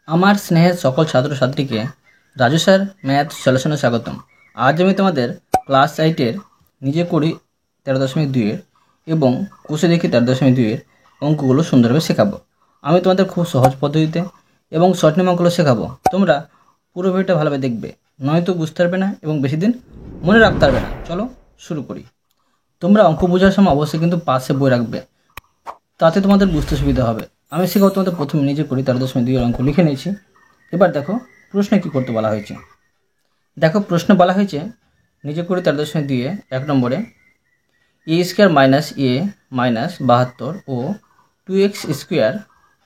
আমার স্নেহের সকল ছাত্রছাত্রীকে রাজু স্যার ম্যাথ সলিউশনে স্বাগতম। আজ আমি তোমাদের ক্লাস 8-এর নিজে করি 13.2-এর এবং কোষে দেখি 13.2-এর অঙ্কগুলো সুন্দরভাবে শেখাবো। আমি তোমাদের খুব সহজ পদ্ধতিতে এবং শর্ট নেম অঙ্কগুলো শেখাবো। তোমরা পুরো ভিডিওটা ভালোভাবে দেখবে, নয়তো বুঝতে পারবে না এবং বেশি দিন মনে রাখতে পারবে না। চলো শুরু করি। তোমরা অঙ্ক বোঝার সময় অবশ্যই কিন্তু পাশে বই রাখবে, তাতে তোমাদের বুঝতে সুবিধা হবে। আমি শেখাবো তোমাদের প্রথমে নিজে করি 13.2-এর অঙ্ক লিখে নিয়েছি। এবার দেখো প্রশ্নে কি করতে বলা হয়েছে। দেখো প্রশ্নে বলা হয়েছে নিজে করে 13.2-এ 1 নম্বরে এ স্কোয়ার মাইনাস এ মাইনাস 72 ও 2x square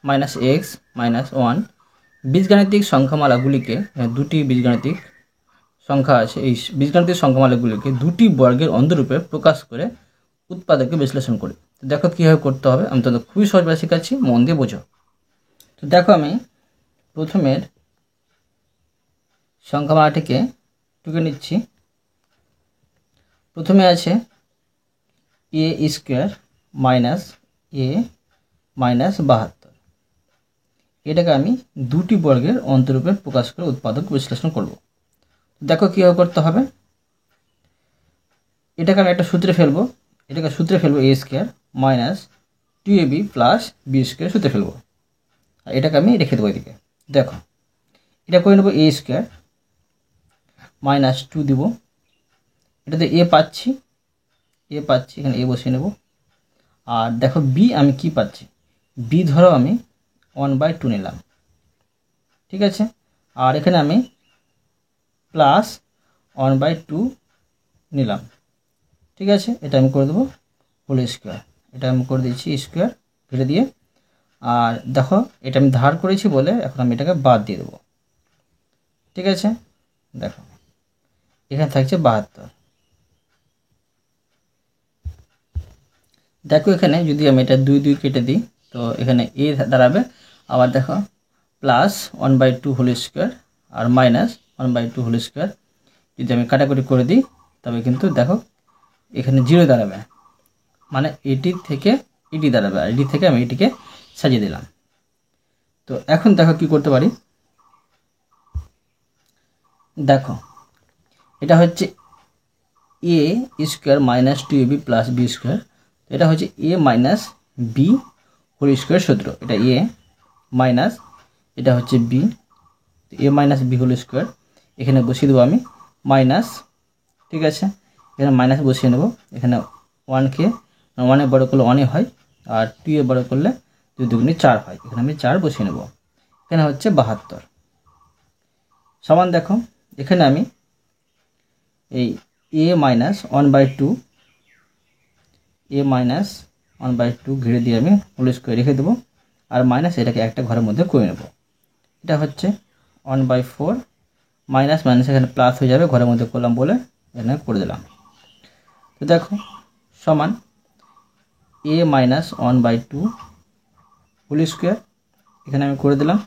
minus x minus 1 বীজগাণিতিক সংখ্যামালাগুলিকে, দুটি বীজগাণিতিক সংখ্যা আছে, এই বীজগাণিতিক সংখ্যামালাগুলিকে দুটি বর্গের অন্তরূপে প্রকাশ করে উৎপাদকে বিশ্লেষণ করি। তো দেখো কীভাবে করতে হবে, আমি তোমাদের খুবই সহজভাবে শেখাচ্ছি, মন দিয়ে বোঝো। তো দেখো আমি প্রথমের সংখ্যামালাটিকে টুকে নিচ্ছি। প্রথমে আছে এ স্কোয়ার মাইনাস এ মাইনাস 72, এটাকে আমি দুটি বর্গের অন্তরূপে প্রকাশ করে উৎপাদক বিশ্লেষণ করব। দেখো কীভাবে করতে হবে, এটাকে আমি একটা সূত্রে ফেলবো, a square minus 2ab plus b square সূত্রে ফেলবো, আর এটাকে আমি রেখে দেবো এদিকে। দেখো এটা করে নেবো, এ স্কোয়ার মাইনাস 2 দিব, এটাতে এ পাচ্ছি, এখানে এ বসিয়ে নেব। আর দেখো বি আমি কি পাচ্ছি, বি ধরো আমি 1/2 নিলাম, ঠিক আছে। আর এখানে আমি প্লাস 1/2 নিলাম, ঠিক আছে। এটা আমি করে দেবো হোল স্কোয়ার, এটা আমি করে দিচ্ছি স্কোয়ার কেটে দিয়ে। আর দেখো এটা আমি ধার করেছি বলে এখন আমি এটাকে বাদ দিয়ে দেবো, ঠিক আছে। দেখো এখানে থাকছে 72। দেখো এখানে যদি আমি এটা 2 কেটে দিই তো এখানে এ দাঁড়াবে। আবার দেখো প্লাস 1/2 হোল স্কোয়ার আর মাইনাস 1/2 হোল স্কোয়ার যদি আমি কাটাকুটি করে দিই তবে কিন্তু দেখো এখানে 0 দাঁড়াবে, মানে এটি থেকে এটি দাঁড়াবে, আর এটি থেকে আমি এটিকে সাজিয়ে দিলাম। তো এখন দেখো কি করতে পারি, দেখো এটা হচ্ছে a square minus 2ab plus b square, এটা হচ্ছে a minus B whole square সূত্র। এটা এ মাইনাস, এটা হচ্ছে b, a minus B whole square এখানে বসিয়ে দেবো আমি মাইনাস, ঠিক আছে। এখানে মাইনাস বসিয়ে নেব, এখানে 1কে 1-এ বড় করলে 1-ই হয়, আর 2-এ বড় করলে 2 দুগুণে 4 হয়, এখানে আমি 4 বসিয়ে নেব। এখানে হচ্ছে 72 সমান, দেখো এখানে আমি এই এ মাইনাস 1/2 ঘিরে দিয়ে আমি হোল স্কোয়ার রেখে দেবো, আর মাইনাস এটাকে একটা ঘরের মধ্যে করে নেব। এটা হচ্ছে 1/4 মাইনাস মাইনাস এখানে প্লাস হয়ে যাবে, ঘরের মধ্যে করলাম বলে এখানে করে দিলাম। তো দেখো সমান এ মাইনাস 1/2 হোল স্কোয়ার এখানে আমি করে দিলাম,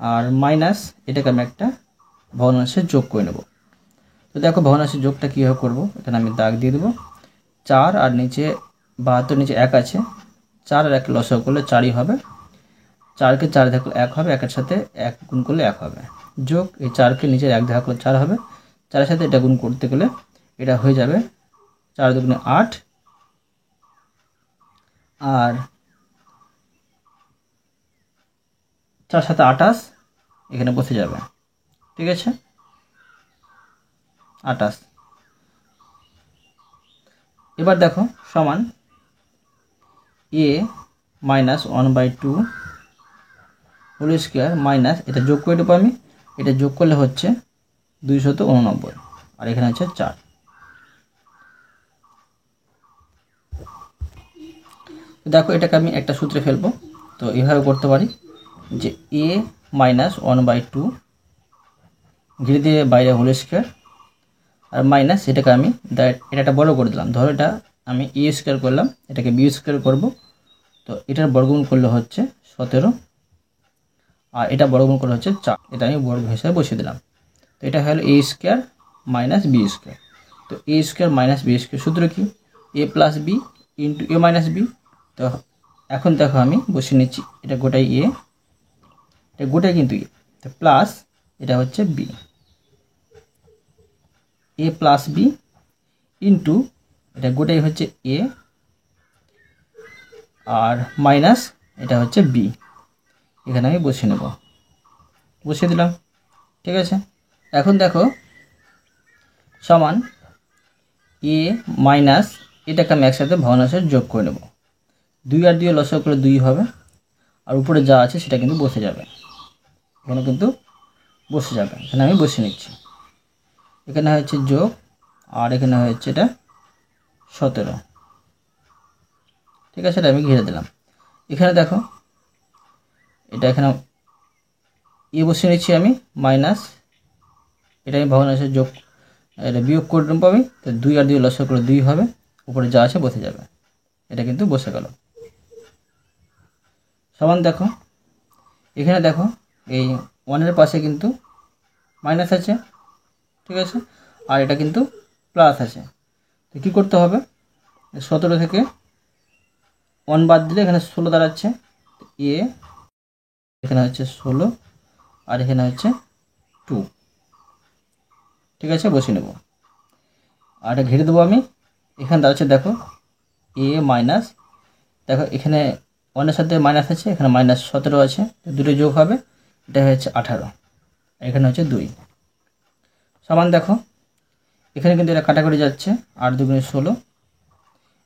আর মাইনাস এটাকে আমি একটা ভগ্নাংশে যোগ করে নেব। তো দেখো ভগ্নাংশের যোগটা কীভাবে করবো, এখানে আমি দাগ দিয়ে দেবো। 4 আর নিচে 72 নিচে 1 আছে, 4 আর 1 লসাগু করলে 4ই হবে, 4কে 4 দেখলে 1 হবে, 1-এর সাথে 1 গুণ করলে 1 হবে, যোগ এই 4কে নিচে 1 দেখা করলে 4 হবে, 4-এর সাথে এটা গুণ করতে গেলে এটা হয়ে যাবে 4 দুগুণে 8, আর 4 সাথে 28 এখানে বসে যাবে, ঠিক আছে 28। এবার দেখো সমান এ মাইনাস 1/2 হোল স্কোয়ার মাইনাস এটা যোগ করে দেবো আমি, এটা যোগ করলে হচ্ছে 289, আর এখানে হচ্ছে 4। দেখো এটাকে আমি একটা সূত্রে ফেলবো, তো এভাবে করতে পারি যে এ মাইনাস 1/2 ঘিরে দিয়ে বাইরে হোল স্কোয়ার আর মাইনাস এটাকে আমি এটা বড় করে দিলাম, ধরো এটা আমি এ স্কোয়ার করলাম, এটাকে বি স্কোয়ার করবো, তো এটার বর্গমূল করলে হচ্ছে 17, আর এটা বর্গমূল করলে হচ্ছে 4, এটা আমি বর্গ হিসাবে বসিয়ে দিলাম। তো এটা হলো এ স্কোয়ার মাইনাস বি স্কোয়ার। তো এ স্কোয়ার মাইনাস বি স্কোয়ার সূত্র কি, এ প্লাস বি ইন্টু এ মাইনাস বি। তো এখন দেখো আমি বসিয়ে নিচ্ছি, এটা গোটাই এ, এটা গোটাই কিন্তু এ, তো প্লাস এটা হচ্ছে বি, এ প্লাস বি ইন্টু এটা গোটাই হচ্ছে এ আর মাইনাস এটা হচ্ছে বি, এখানে আমি বসিয়ে নেব, বসিয়ে দিলাম। ঠিক আছে, এখন দেখো সমান এ মাইনাস এটাকে আমি একসাথে ভগ্নাংশে যোগ করে নেব, 2 আর 2 লসাগু করলে 2 হবে, আর উপরে যা আছে সেটা কিন্তু বসে যাবে, এখানে কিন্তু বসে যাবে, এখানে আমি বসিয়ে নিচ্ছি। এখানে হচ্ছে যোগ আর এখানে হচ্ছে এটা 17। ঠিক আছে, এটা আমি ঘিরে দিলাম। এখানে দেখো এটা এখানে এ বসিয়ে নিচ্ছি আমি, মাইনাস এটা আমি ভগ্নাংশে যোগ এটা বিয়োগ করে নেবো আমি, তো 2 আর 2 লসাগু করে 2 হবে, উপরে যা আছে বসে যাবে, এটা কিন্তু বসে গেল। সমান দেখো এখানে দেখো এই 1 এর পাশে কিন্তু মাইনাস আছে, ঠিক আছে, আর এটা কিন্তু প্লাস আছে। তো কী করতে হবে, 17 থেকে 1 বাদ দিলে এখানে 16 দাঁড়াচ্ছে, এ এখানে হচ্ছে 16 আর এখানে হচ্ছে 2। ঠিক আছে, বসিয়ে নেব, আর এটা ঘিরে দেবো আমি। এখানে দাঁড়াচ্ছে দেখো এ মাইনাস, দেখো এখানে 1 এর সাথে মাইনাস আছে, এখানে মাইনাস 17 আছে, তো দুটো যোগ হবে, এটা হচ্ছে 18, এখানে হচ্ছে 2। সমান দেখো এখানে কিন্তু এটা কাটাকুটি যাচ্ছে, 8 দুগুণে 16,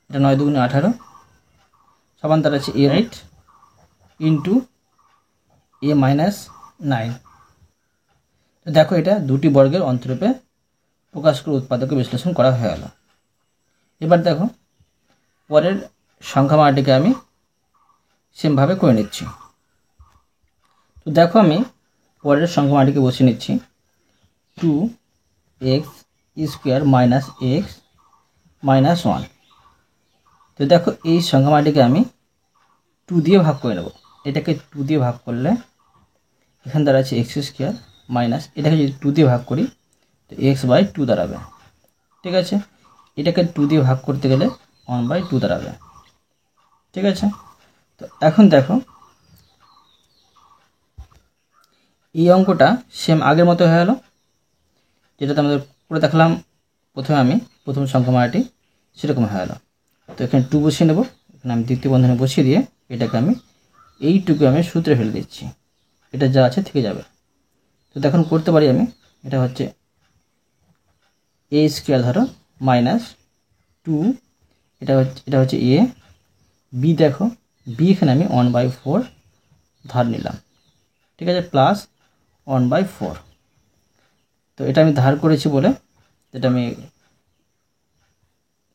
এটা 9 দুগুণে 18, সমান তার আছে এ 8 ইন্টু এ মাইনাস 9। তো দেখো এটা দুটি বর্গের অন্তরূপে প্রকাশ করে উৎপাদকে বিশ্লেষণ করা হয়ে গেল। এবার দেখো পরের সংখ্যামালাটিকে আমি সেমভাবে করে নিচ্ছি। তো দেখো আমি পরের সংখ্যামালাটিকে বসিয়ে নিচ্ছি, 2x square minus x minus 1। তো দেখো এই সংখ্যামালাটিকে আমি 2 দিয়ে ভাগ করে নেব, এটাকে 2 দিয়ে ভাগ করলে এখানে দাঁড়াচ্ছে এক্স স্কোয়ার মাইনাস এটাকে যদি 2 দিয়ে ভাগ করি তো x/2 দাঁড়াবে। ঠিক আছে, এটাকে 2 দিয়ে ভাগ করতে গেলে 1/2 দাঁড়াবে। ঠিক আছে, তো এখন দেখো এই অঙ্কটা সেম আগের মতো হয়ে গেল, যেটাতে আমাদের করে দেখলাম প্রথমে আমি প্রথম সংখ্যামালাটি, সেরকম হয়ে গেল। তো এখানে 2 বসিয়ে নেব, এখানে আমি দ্বিতীয় বন্ধনে বসিয়ে দিয়ে এটাকে আমি এইটুকু আমি সূত্রে ফেলে দিচ্ছি, এটা যা আছে থেকে যাবে। তো দেখুন করতে পারি আমি, এটা হচ্ছে এ স্কোয়ার ধরো মাইনাস 2, এটা হচ্ছে এ, বি দেখো বি এখানে আমি 1/4 ধার নিলাম। ঠিক আছে, প্লাস 1/4। তো এটা আমি ধার করেছি বলে এটা আমি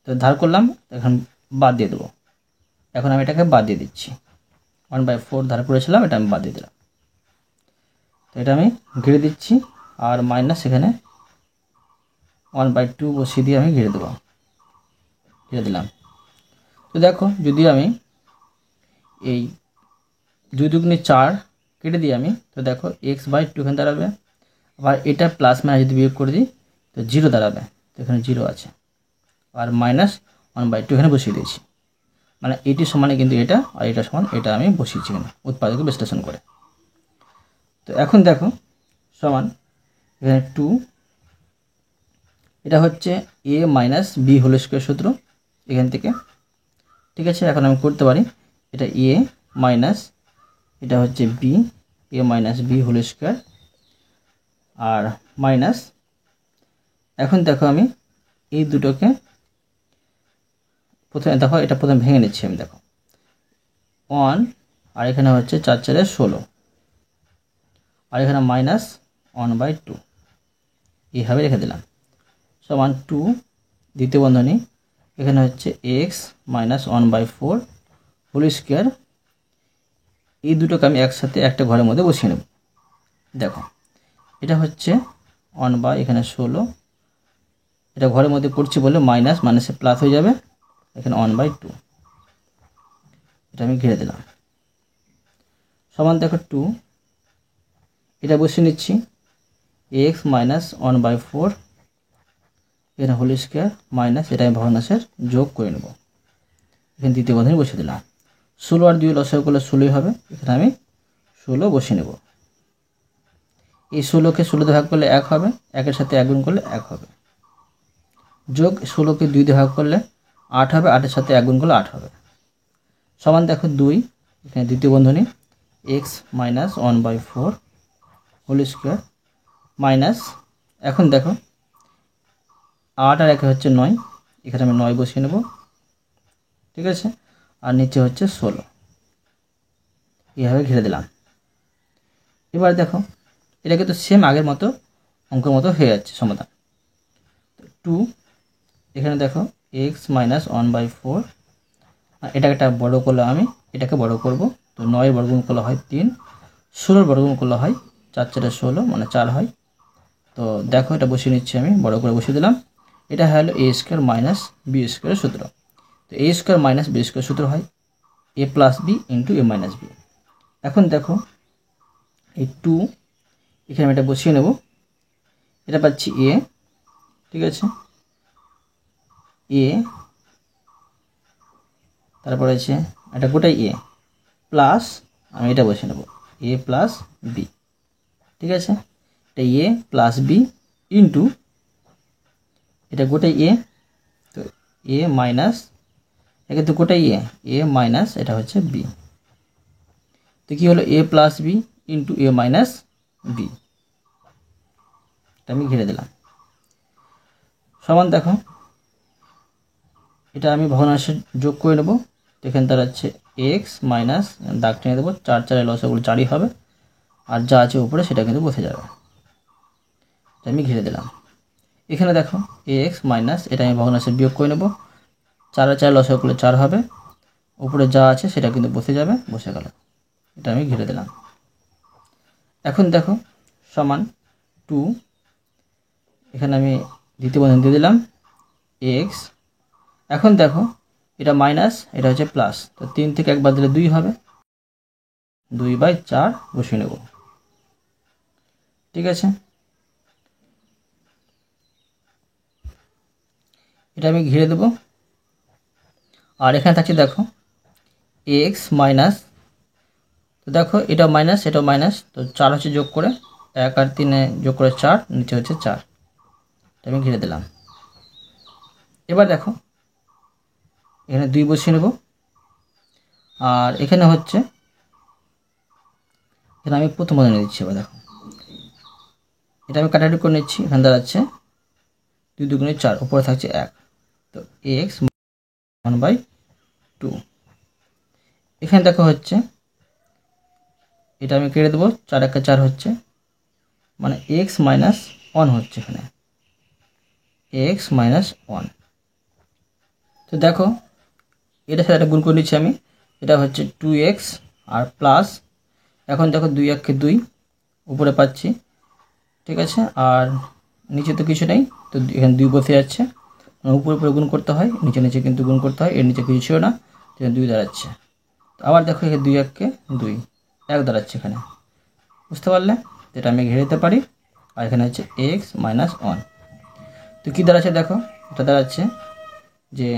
তো ধার করলাম, এখন বাদ দিয়ে দেবো, এখন আমি এটাকে বাদ দিয়ে দিচ্ছি, 1/4 ধার করেছিলাম, এটা আমি বাদ দিয়ে দিলাম। তো এটা আমি ঘিরে দিচ্ছি, আর মাইনাস এখানে 1/2 বসিয়ে দিয়ে আমি ঘিরে দেবো, ঘিরে দিলাম। তো দেখো যদি আমি এই 2 দুগুণে 4 কেটে দিই আমি, তো দেখো x/2 এখানে দাঁড়াবে, আবার এটা প্লাস মাইনাস যদি বিয়োগ করে দিই তো 0 দাঁড়াবে, তো এখানে 0 আছে, আর মাইনাস 1/2 এখানে বসিয়ে দিয়েছি, মানে এটি সমানে কিন্তু এটা আর এটা সমান এটা আমি বসিয়েছি এখানে উৎপাদকে বিশ্লেষণ করে। তো এখন দেখো সমান এখানে 2, এটা হচ্ছে a minus B whole square সূত্র এখান থেকে। ঠিক আছে, এখন আমি করতে পারি এটা a মাইনাস এটা হচ্ছে B, a minus B whole square, আর মাইনাস এখন দেখো আমি এই দুটোকে প্রথমে দেখো এটা প্রথমে ভেঙে নিচ্ছি আমি, দেখো 1 আর এখানে হচ্ছে 4 4 16, আর এখানে মাইনাস 1/2 এইভাবে রেখে দিলাম, সমান 2 দ্বিতীয় বন্ধনী এখানে হচ্ছে এক্স মাইনাস 1/4 হোল স্কোয়ার, এই দুটোকে আমি একসাথে একটা ঘরের মধ্যে বসিয়ে নেব। দেখো এটা হচ্ছে 1 এখানে 16, এটা ঘরের মধ্যে করছি বলে মাইনাস মাইনাসে প্লাস হয়ে যাবে, এখানে 1/2 এটা আমি ঘিরে দিলাম, সমান দেখো 2 এটা বসিয়ে নিচ্ছি এক্স মাইনাস 1/4 এখানে হোল স্কোয়ার মাইনাস এটা আমি ভগ্নাংশের যোগ করে নেব, এখানে দ্বিতীয় বন্ধনী বসিয়ে দিলাম। 16 আর 2 লসাগু করলে 16 হবে, এখানে আমি 16 বসিয়ে নেব। এই 16কে 16 দিয়ে ভাগ করলে 1 হবে, 1-এর সাথে 1 গুণ করলে 1 হবে, যোগ 16কে 2 দিয়ে ভাগ করলে 8 হবে, 8-এর সাথে 1 গুণ করলে 8 হবে, সমান দেখো 2, এখানে দ্বিতীয় বন্ধনী x minus 1/4 whole square minus, এখন দেখো 8 আর 1 হচ্ছে 9, এখানে আমি 9 বসিয়ে নেব, ঠিক আছে, আর নিচে হচ্ছে 16, এইভাবে ঘিরে দিলাম। এবার দেখো এটা কিন্তু সেম আগের মতো অঙ্কের মতো হয়ে যাচ্ছে সমাধান। 2 এখানে দেখো x মাইনাস 1/4, এটাকে একটা বড় করলে আমি এটাকে বড় করব, তো 9 বর্গমূল করলে হয় 3, 16 বর্গমূল করলে হয় 4 4 16 মানে 4 হয়। তো দেখো এটা বসিয়ে নিচ্ছি, আমি বড় করে বসিয়ে দিলাম। এটা হলো a স্কোয়ার মাইনাস বি স্কোয়ারের সূত্র। তো a square minus B square সূত্র হয় a plus B into A minus B. এখন দেখো এই 2 এখানে আমি এটা বসিয়ে নেব, এটা পাচ্ছি a, ঠিক আছে, a, তারপরে আছে এটা গোটাই a প্লাস, আমি এটা বসিয়ে নেব a প্লাস বি, ঠিক আছে, এটা a প্লাস বি ইন্টু এটা গোটাই a, তো a মাইনাস, একে তো গোটাই a মাইনাস এটা হচ্ছে b, তো কি হলো a plus B into A minus B, এটা আমি ঘিরে দিলাম, সমান দেখো এটা আমি ভগ্নাংশে যোগ করে নেব। তো এখানে তার হচ্ছে এক্স মাইনাস, দাগ টেনে দেবো, 4 4 লসাগুলো 4ই হবে, আর যা আছে উপরে সেটা কিন্তু বসে যাবে, এটা আমি ঘিরে দিলাম। এখানে দেখো এক্স মাইনাস, এটা আমি ভগ্নাংশে বিয়োগ করে নেব, 4 আর 4 লসাগুলো 4 হবে, উপরে যা আছে সেটা কিন্তু বসে যাবে, বসে গেল, এটা আমি ঘিরে দিলাম। এখন দেখো সমান 2, এখানে আমি দ্বিতীয় বন্ধনী দিয়ে দিলাম এক্স, এখন দেখো এটা মাইনাস এটা হচ্ছে প্লাস, তো 3 থেকে 1 বাদ দিলে 2 হবে, 2/4 বসিয়ে নেব, ঠিক আছে, এটা আমি ঘিরে দেব। আর এখানে থাকছে দেখো এক্স মাইনাস, তো দেখো এটা মাইনাস এটাও মাইনাস, তো 4 হচ্ছে যোগ করে 1 আর 3 যোগ করে 4, নিচে হচ্ছে 4, এটা আমি ঘিরে দিলাম। এবার দেখো এখানে 2 বসিয়ে নেব, আর এখানে হচ্ছে, এখানে আমি প্রথম বন্ধনী দিচ্ছি। এবার দেখো এটা আমি কাটাকাটি করে নিচ্ছি, এখানে দাঁড়াচ্ছে 2 2 4, উপরে থাকছে 1, তো এক্স 1/2, এখানে দেখো হচ্ছে এটা আমি কেটে দেবো, 4 1 4 হচ্ছে, মানে এক্স মাইনাস 1 হচ্ছে, এখানে এক্স মাইনাস 1। তো দেখো এটার সাথে একটা গুণ করে নিচ্ছি আমি, এটা হচ্ছে 2x আর প্লাস, এখন দেখো 2 1 2 উপরে পাচ্ছি, ঠিক আছে, আর নিচে তো কিছু নেই, তো এখানে 2 বসে যাচ্ছে, উপরে উপরে গুণ করতে হয়, নিচে নিচে কিন্তু গুণ করতে হয়, এর নিচে কিছু ছিল না, এখানে 2 দাঁড়াচ্ছে। তো আবার দেখো এখানে 2 1 2 1 দাঁড়াচ্ছে, এখানে বুঝতে পারলে, এটা আমি ঘিরে দিতে পারি। আর এখানে হচ্ছে এক্স মাইনাস 1, তো কী দাঁড়াচ্ছে দেখো, এটা দাঁড়াচ্ছে যে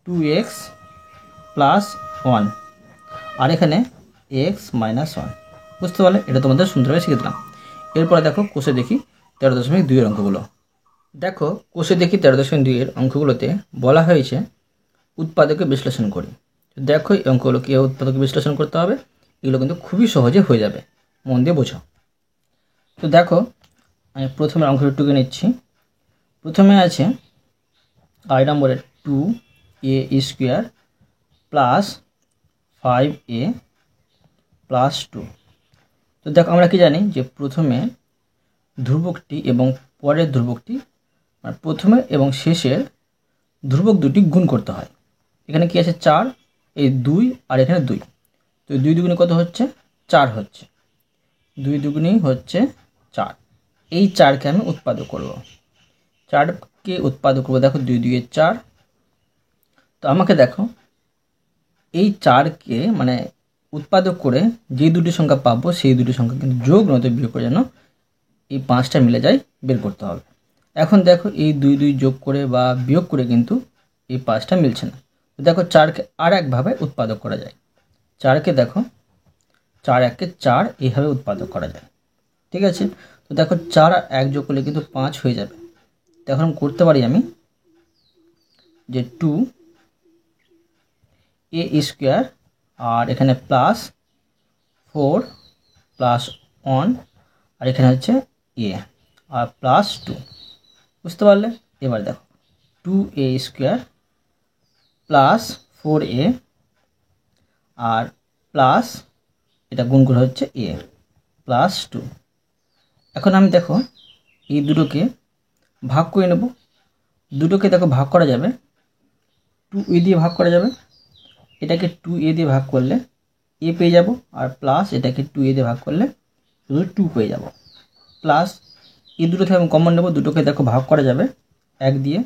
2x প্লাস 1, আর এখানে এক্স মাইনাস 1, বুঝতে পারলে, এটা তোমাদের সুন্দরভাবে শিখে দিলাম। এরপরে দেখো কোষে দেখি 13.2 এর অঙ্কগুলো। দেখো কোষে দেখি 13.2 এর অঙ্কগুলোতে বলা হয়েছে উৎপাদকে বিশ্লেষণ করি। দেখো এই অঙ্কগুলো কীভাবে উৎপাদকে বিশ্লেষণ করতে হবে, এগুলো কিন্তু খুবই সহজে হয়ে যাবে, মন দিয়ে বোঝো। তো দেখো আমি প্রথমে অঙ্কটা টুকে নিচ্ছি। প্রথমে আছে আই নম্বরের 2a square plus 5a plus 2। তো দেখো আমরা কি জানি যে প্রথমে ধ্রুবকটি এবং পরের ধ্রুবকটি, মানে প্রথমে এবং শেষের ধ্রুবক দুটি গুণ করতে হয়। এখানে কি আছে 4, এই 2 আর এখানে 2, তো 2 দুগুণে কত হচ্ছে 4 হচ্ছে, 2 দুগুণেই হচ্ছে 4, এই 4কে আমি উৎপাদক করব, 4কে উৎপাদক করবো, দেখো 2 2 4। তো আমাকে দেখো এই 4কে মানে উৎপাদক করে যে দুটি সংখ্যা পাবো সেই দুটি সংখ্যা কিন্তু যোগ নয়তো বিয়োগ করে যেন এই 5টা মিলে যায় বের করতে হবে। এখন দেখো এই 2 2 যোগ করে বা বিয়োগ করে কিন্তু এই 5টা মিলছে না। তো দেখো 4কে আর একভাবে উৎপাদক করা যায়, 4কে দেখো 4 1 4 এইভাবে উৎপাদক করা যায়। ঠিক আছে। তো দেখো 4 আর 1 যোগ করলে কিন্তু 5 হয়ে যাবে। তো এখন করতে পারি আমি যে 2a স্কোয়ার আর এখানে প্লাস 4 প্লাস 1 আর এখানে হচ্ছে a আর প্লাস 2, বুঝতে পারলে? এবার দেখো 2a স্কোয়ার প্লাস 4a আর প্লাস এটা গুণ করে হচ্ছে a প্লাস 2। এখন আমি দেখো এই দুটোকে ভাগ করে নেব। দুটোকে দেখো ভাগ করা যাবে 2a দিয়ে ভাগ করা যাবে। এটাকে 2a দিয়ে ভাগ করলে a পেয়ে যাব আর প্লাস এটাকে 2a দিয়ে ভাগ করলে শুধু 2 পেয়ে যাব। প্লাস এই দুটো থেকে আমি কমন নেব, দুটোকে দেখো ভাগ করা যাবে 1 দিয়ে,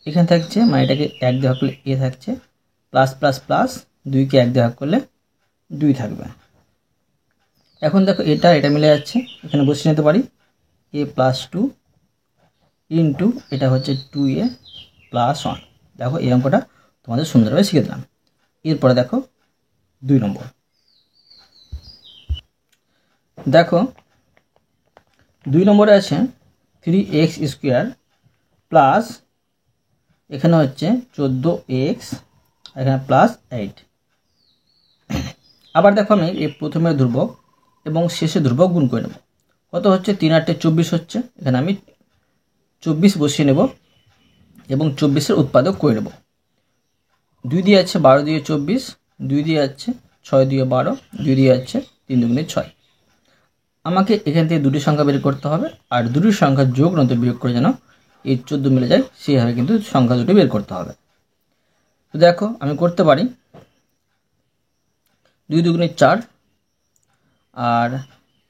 এখানে থাকছে মানে এটাকে 1 দিয়ে ভাগ করলে a থাকছে, প্লাস প্লাস প্লাস 2কে 1 দিয়ে ভাগ করলে 2 থাকবে। এখন দেখো এটা মিলে যাচ্ছে, এখানে বসিয়ে নিতে পারি a প্লাস 2 ইন্টু এটা হচ্ছে 2a প্লাস 1। দেখো এই অঙ্কটা তোমাদের সুন্দরভাবে শিখে দিলাম। এরপরে দেখো 2 নম্বর। দেখো 2 নম্বরে আছে 3x স্কোয়ার প্লাস এখানে হচ্ছে 14x এখানে প্লাস 8। আবার দেখো আমি এই প্রথমে ধ্রুবক এবং শেষে ধ্রুবক গুণ করে নেব। কত হচ্ছে 3 8 24 হচ্ছে, এখানে আমি 24 বসিয়ে নেব এবং 24-এর উৎপাদক করে নেব। 2 দিয়ে আছে 12 দিয়ে 24, 2 দিয়ে আছে 6 দিয়ে 12, 2 দিয়ে আছে 3 দুগুণে 6। আমাকে এখান থেকে দুটি সংখ্যা বের করতে হবে আর দুটি সংখ্যা যোগ নয়তো বিয়োগ করে যেন এই 14 মিলে যায় সেইভাবে কিন্তু সংখ্যা দুটি বের করতে হবে। তো দেখো আমি করতে পারি 2 দুগুণে 4 আর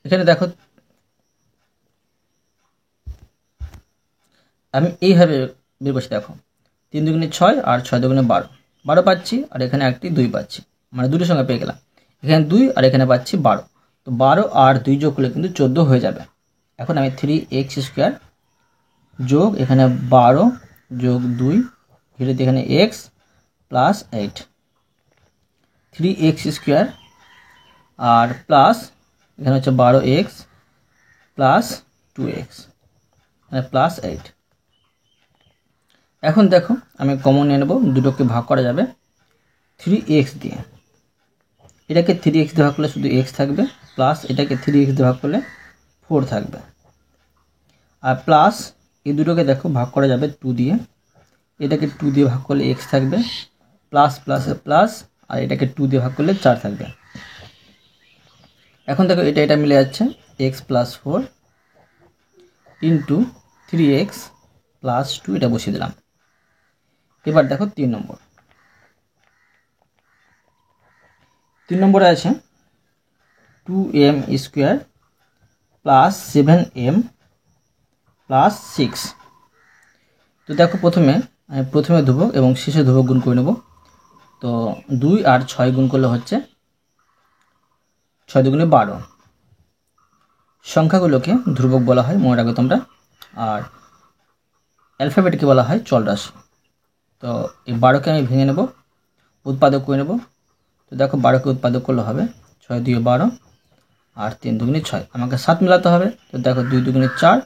এখানে দেখো আমি এইভাবে বের করছি। দেখো 3 দুগুণে 6 আর 6 দুগুণে 12, 12 পাচ্ছি আর এখানে একটি 2 পাচ্ছি, মানে দুটো সংখ্যা পেয়ে গেলাম। এখানে 2 আর এখানে পাচ্ছি 12, তো 12 আর 2 যোগ করলে কিন্তু 14 হয়ে যাবে। এখন আমি 3x স্কোয়ার যোগ এখানে 12 যোগ 2 ঘিরে এখানে x প্লাস 8, 3x স্কোয়ার আর প্লাস এখানে হচ্ছে 12x প্লাস 2x মানে প্লাস 8। এখন দেখো আমি কমন নিয়ে নেব, দুটোকে ভাগ করা যাবে 3x দিয়ে, এটাকে 3x দিয়ে ভাগ করলে শুধু x থাকবে, প্লাস এটাকে 3x দিয়ে ভাগ করলে 4 থাকবে আর প্লাস এই দুটোকে দেখো ভাগ করা যাবে 2 দিয়ে, এটাকে 2 দিয়ে ভাগ করলে x থাকবে, প্লাস প্লাসে প্লাস আর এটাকে 2 দিয়ে ভাগ করলে 4 থাকবে। এখন দেখো এটা মিলে যাচ্ছে x plus 4 into 3x plus 2, এটা বসিয়ে দিলাম। এবার দেখো 3 নম্বর। 3 নম্বরে আছে 2m square plus 7m plus 6। তো দেখো প্রথমে ধ্রুবক এবং শেষে ধ্রুবক গুণ করে নেব। তো 2 আর 6 গুণ করলে হচ্ছে 6 দুগুণে 12। সংখ্যাগুলোকে ধ্রুবক বলা হয়, মনে রাখবে তোমরা, আর অ্যালফাবেটকে বলা হয় চলরাশি। তো এই 12কে আমি ভেঙে নেব, উৎপাদক করে নেব। তো দেখো 12কে উৎপাদক করলে হবে 6 2 12 আর 3 দুগুণে 6, আমাকে 7 মেলাতে হবে। তো দেখো 2 দুগুণে 4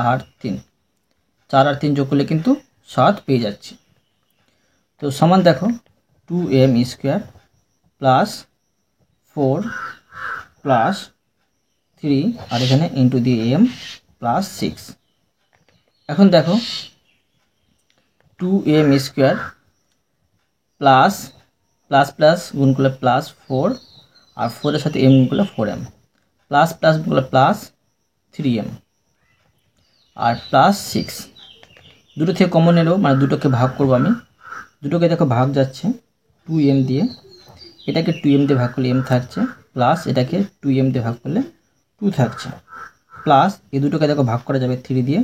আর 3, 4 আর 3 যোগ করলে কিন্তু 7 পেয়ে যাচ্ছি। তো সমান দেখো 2m স্কোয়ার প্লাস 4 প্লাস 3 আর এখানে ইন্টু দিয়ে m প্লাস 6। এখন দেখো 2m square plus plus plus গুণ করলে প্লাস 4 আর 4-এর সাথে m গুণ করলে 4m প্লাস প্লাস গুণ করলে প্লাস 3m আর প্লাস 6। দুটো থেকে কমন নেব, মানে দুটোকে ভাগ করব আমি। দুটোকে দেখো ভাগ যাচ্ছে 2m দিয়ে, এটাকে 2m দিয়ে ভাগ করলে m থাকছে, প্লাস এটাকে 2m দিয়ে ভাগ করলে 2 থাকছে, প্লাস এই দুটোকে দেখো ভাগ করা যাবে 3 দিয়ে,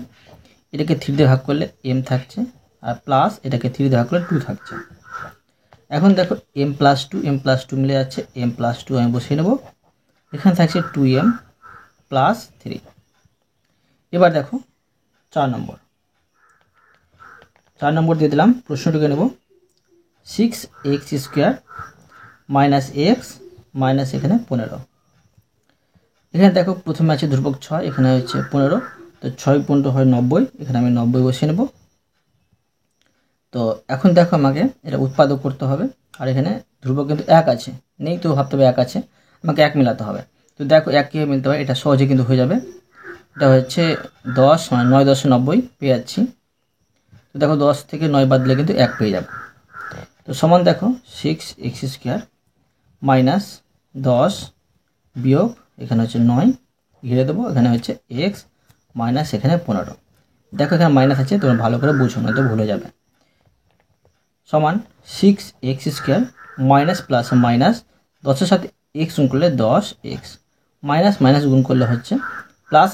এটাকে 3 দিয়ে ভাগ করলে m থাকছে আর প্লাস এটাকে 3 দিয়ে ভাগ করলে 2 থাকছে। এখন দেখো m প্লাস 2 মিলে যাচ্ছে, m প্লাস 2 আমি বসিয়ে নেব, এখানে থাকছে 2m প্লাস 3। এবার দেখো 4 নম্বর দিয়ে দিলাম, প্রশ্নটিকে নেব 6x square minus x minus এখানে 15। এখানে দেখো প্রথমে আছে ধ্রুবক 6, এখানে হচ্ছে 15, তো 6 পনেরো হয় 90, এখানে আমি 90 বসিয়ে নেব। তো এখন দেখো আমাকে এটা উৎপাদক করতে হবে, আর এখানে ধ্রুবক কিন্তু 1 আছে, নেই তো ভাবতে হবে 1 আছে, আমাকে 1 মেলাতে হবে। তো দেখো 1 কীভাবে মিলতে হয়, এটা সহজে কিন্তু হয়ে যাবে। এটা হচ্ছে 10 মানে 9 10 90 পেয়ে যাচ্ছি। তো দেখো 10 থেকে 9 বাদ দিলে কিন্তু 1 পেয়ে যাব। তো সমান দেখো 6x² মাইনাস 10 বিয়োগ এখানে হচ্ছে 9 ঘিরে দেবো, এখানে হচ্ছে x মাইনাস এখানে 15। দেখো এখানে মাইনাস আছে, তোমরা ভালো করে বুঝো না তো ভুলে যাবে। সমান 6x² মাইনাস প্লাস মাইনাস 10-এর সাথে x গুণ করলে 10x মাইনাস মাইনাস গুণ করলে হচ্ছে প্লাস,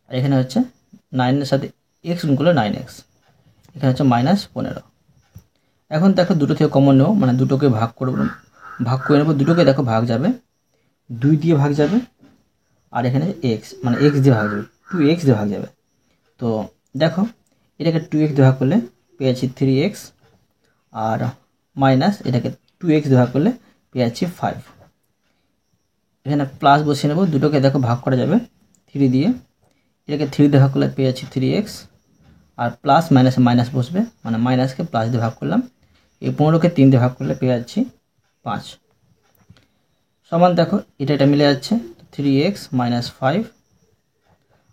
আর এখানে হচ্ছে 9-এর সাথে x গুণ করলে 9x, এখানে হচ্ছে মাইনাস 15। এখন দেখো দুটো থেকে কমন নেব, মানে দুটোকে ভাগ করে নেব, দুটোকে দেখো ভাগ যাবে 2 দিয়ে ভাগ যাবে, আর এখানে x মানে x দিয়ে ভাগ যাবে, 2x দিয়ে ভাগ যাবে। তো দেখো এটাকে 2x দিয়ে ভাগ করলে পেয়েছি 3x, আর মাইনাস এটাকে 2x দিয়ে ভাগ করলে পেয়েছি 5। এখানে প্লাস বসিয়ে নেব, দুটোকে দেখো ভাগ করা যাবে 3 দিয়ে, এটাকে 3 দিয়ে ভাগ করলে পেয়েছি 3x, আর প্লাস মাইনাসে মাইনাস বসবে, মানে মাইনাসকে প্লাস দিয়ে ভাগ করলাম, এই 15কে 3 দিয়ে ভাগ করলে পেয়ে যাচ্ছি 5। সমান দেখো এটা মিলে যাচ্ছে 3x মাইনাস 5,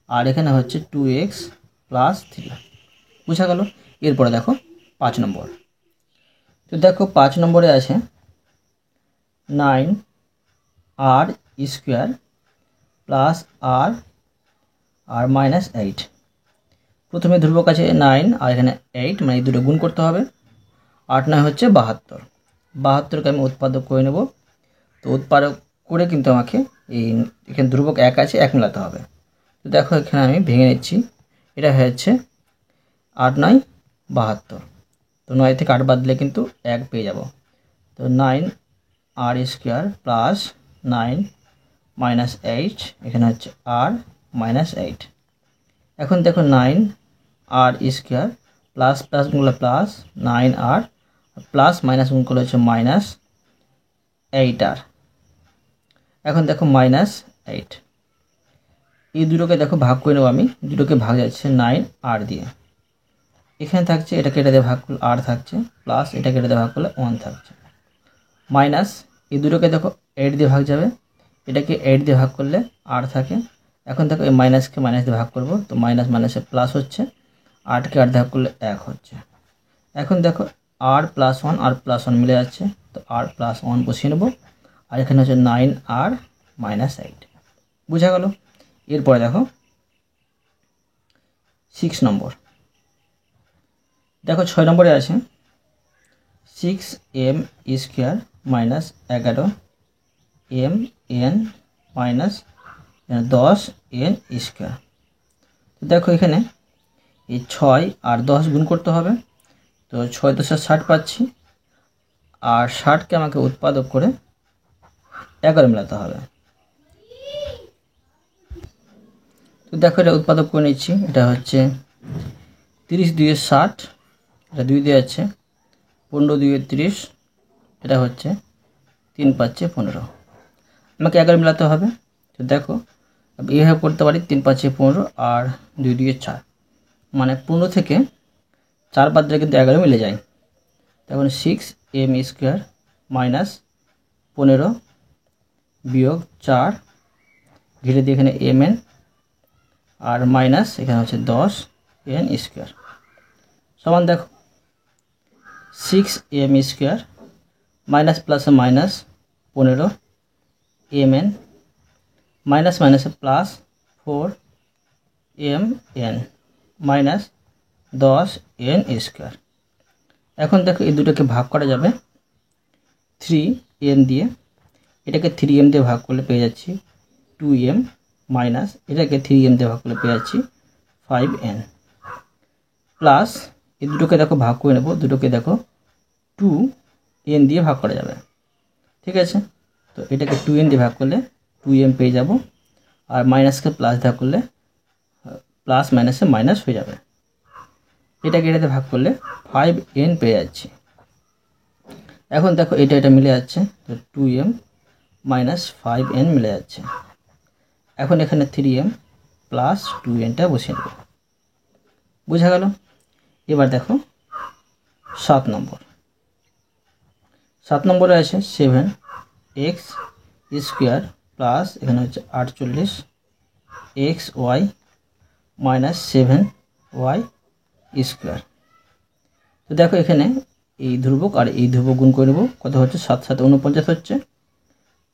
আর এখানে হচ্ছে 2x প্লাস 3, বুঝা গেল। এরপরে দেখো 5 নম্বর। তো দেখো 5 নম্বরে আছে 9r² প্লাস আর মাইনাস 8। প্রথমে ধ্রুবক আছে 9 আর এখানে 8, মানে এই দুটো গুণ করতে হবে। 8 9 হচ্ছে 72, 72কে আমি উৎপাদক করে নেব। তো উৎপাদক করে কিন্তু আমাকে এখানে ধ্রুবক 1 আছে, 1 মেলাতে হবে। তো দেখো এখানে আমি ভেঙে নিচ্ছি, এটা হচ্ছে 8 9 72, তো 9 থেকে 8 বাদ দিলে কিন্তু 1 পেয়ে যাব। তো 9r² প্লাস 9 মাইনাস 8, এখানে হচ্ছে r মাইনাস 8। এখন দেখো 9r² প্লাস প্লাস গুণ করলে প্লাস 9r, প্লাস মাইনাস গুণ করলে হচ্ছে মাইনাস 8r। এখন দেখো মাইনাস 8, এই দুটোকে দেখো ভাগ করে নেব আমি, দুটোকে ভাগ যাচ্ছে 9r দিয়ে, এখানে থাকছে এটা কেটে দিয়ে ভাগ করলে r থাকছে, প্লাস এটা কেটে দিয়ে ভাগ করলে 1 থাকছে, মাইনাস এই দুটোকে দেখো 8 দিয়ে ভাগ যাবে, এটাকে 8 দিয়ে ভাগ করলে r থাকে। এখন দেখো এই মাইনাসকে মাইনাস দিয়ে ভাগ করব, তো মাইনাস মাইনাসে প্লাস হচ্ছে, 8কে 8 দিয়ে ভাগ করলে 1 হচ্ছে। এখন দেখো r প্লাস 1 আর প্লাস 1 মিলে যাচ্ছে, তো r প্লাস 1 বসিয়ে নেব, আর এখানে হচ্ছে 9r মাইনাস 8, বুঝা গেল। এরপরে দেখো 6 নম্বর। দেখো 6 নম্বরে আছে 6m² minus 11mn minus 10n²। তো দেখো এখানে এই 6 আর 10 গুণ করতে হবে, তো 6 10 60 পাচ্ছি, আর 60কে আমাকে উৎপাদক করে 11 মেলাতে হবে। তো দেখো এটা উৎপাদক করে নিচ্ছি, এটা হচ্ছে 30 2 60, এটা 2 দিয়ে আছে, 15 2 30, এটা হচ্ছে 3 5 15, আমাকে 11 মেলাতে হবে। তো দেখো এইভাবে করতে পারি, 3 5 15 আর 2 2 4, মানে 15 থেকে 4 বাদ দিলে কিন্তু 11 মিলে যায়। তখন 6m² মাইনাস 15 বিয়োগ 4 ঘিরে দিয়ে এখানে mn, আর মাইনাস এখানে হচ্ছে 10n² সমান দেখো 6m² মাইনাস প্লাসে মাইনাস 15 mn মাইনাস মাইনাসে প্লাস 4mn মাইনাস 10n²। এখন দেখো এই দুটোকে ভাগ করা যাবে 3m দিয়ে, এটাকে 3m দিয়ে ভাগ করলে পেয়ে যাচ্ছি 2m, মাইনাস এটাকে 3m দিয়ে ভাগ করলে পেয়ে যাচ্ছি 5n, প্লাস এই দুটোকে দেখো ভাগ করে নেব, দুটোকে দেখো 2n দিয়ে ভাগ করা যাবে, ঠিক আছে। তো এটাকে 2n দিয়ে ভাগ করলে 2m পেয়ে যাব, আর মাইনাসকে প্লাস ভাগ করলে প্লাস মাইনাসে মাইনাস হয়ে যাবে, এটাকে এটাতে ভাগ করলে 5n পেয়ে যাচ্ছি। এখন দেখো এটা মিলে যাচ্ছে, তো 2m মাইনাস 5n মিলে যাচ্ছে। এখন এখানে 3m প্লাস 2nটা বসিয়ে নেব। বোঝা গেল? এবার দেখো 7 নম্বরে আছে 7x স্কোয়ার প্লাস এখানে হচ্ছে 48xy মাইনাস 7y স্কোয়ার। তো দেখো এখানে এই ধ্রুবক আর এই ধ্রুবক গুণ করে নেব। কত হচ্ছে? 7 7 49 হচ্ছে।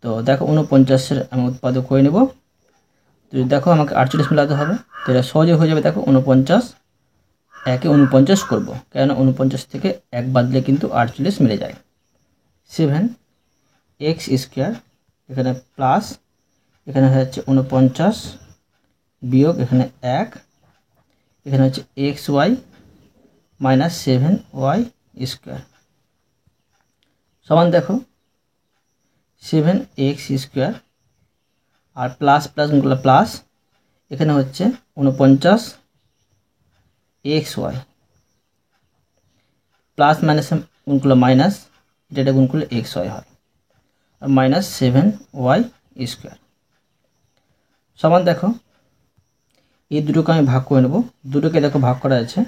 তো দেখো 49-এর আমি উৎপাদক করে নেব। তো দেখো আমাকে 48 মেলাতে হবে, তো এটা সহজে হয়ে যাবে। দেখো 49 একে 49 করব, কেন 49 থেকে 1 বাদ দিলে কিন্তু 48 মিলে যায়। 7x স্কোয়ার এখানে প্লাস এখানে হচ্ছে 49 বিয়োগ এখানে 1 এখানে হচ্ছে xy মাইনাস 7y স্কোয়ার সমান দেখো 7x স্কোয়ার আর প্লাস প্লাস গুণগুলো প্লাস এখানে হচ্ছে 49 xy প্লাস মাইনাস গুণগুলো মাইনাস এটা গুণ করলে xy হয় আর মাইনাস 7y স্কোয়ার সমান দেখো এই দুটোকে আমি ভাগ করে নেব। দুটোকে দেখো ভাগ করা আছে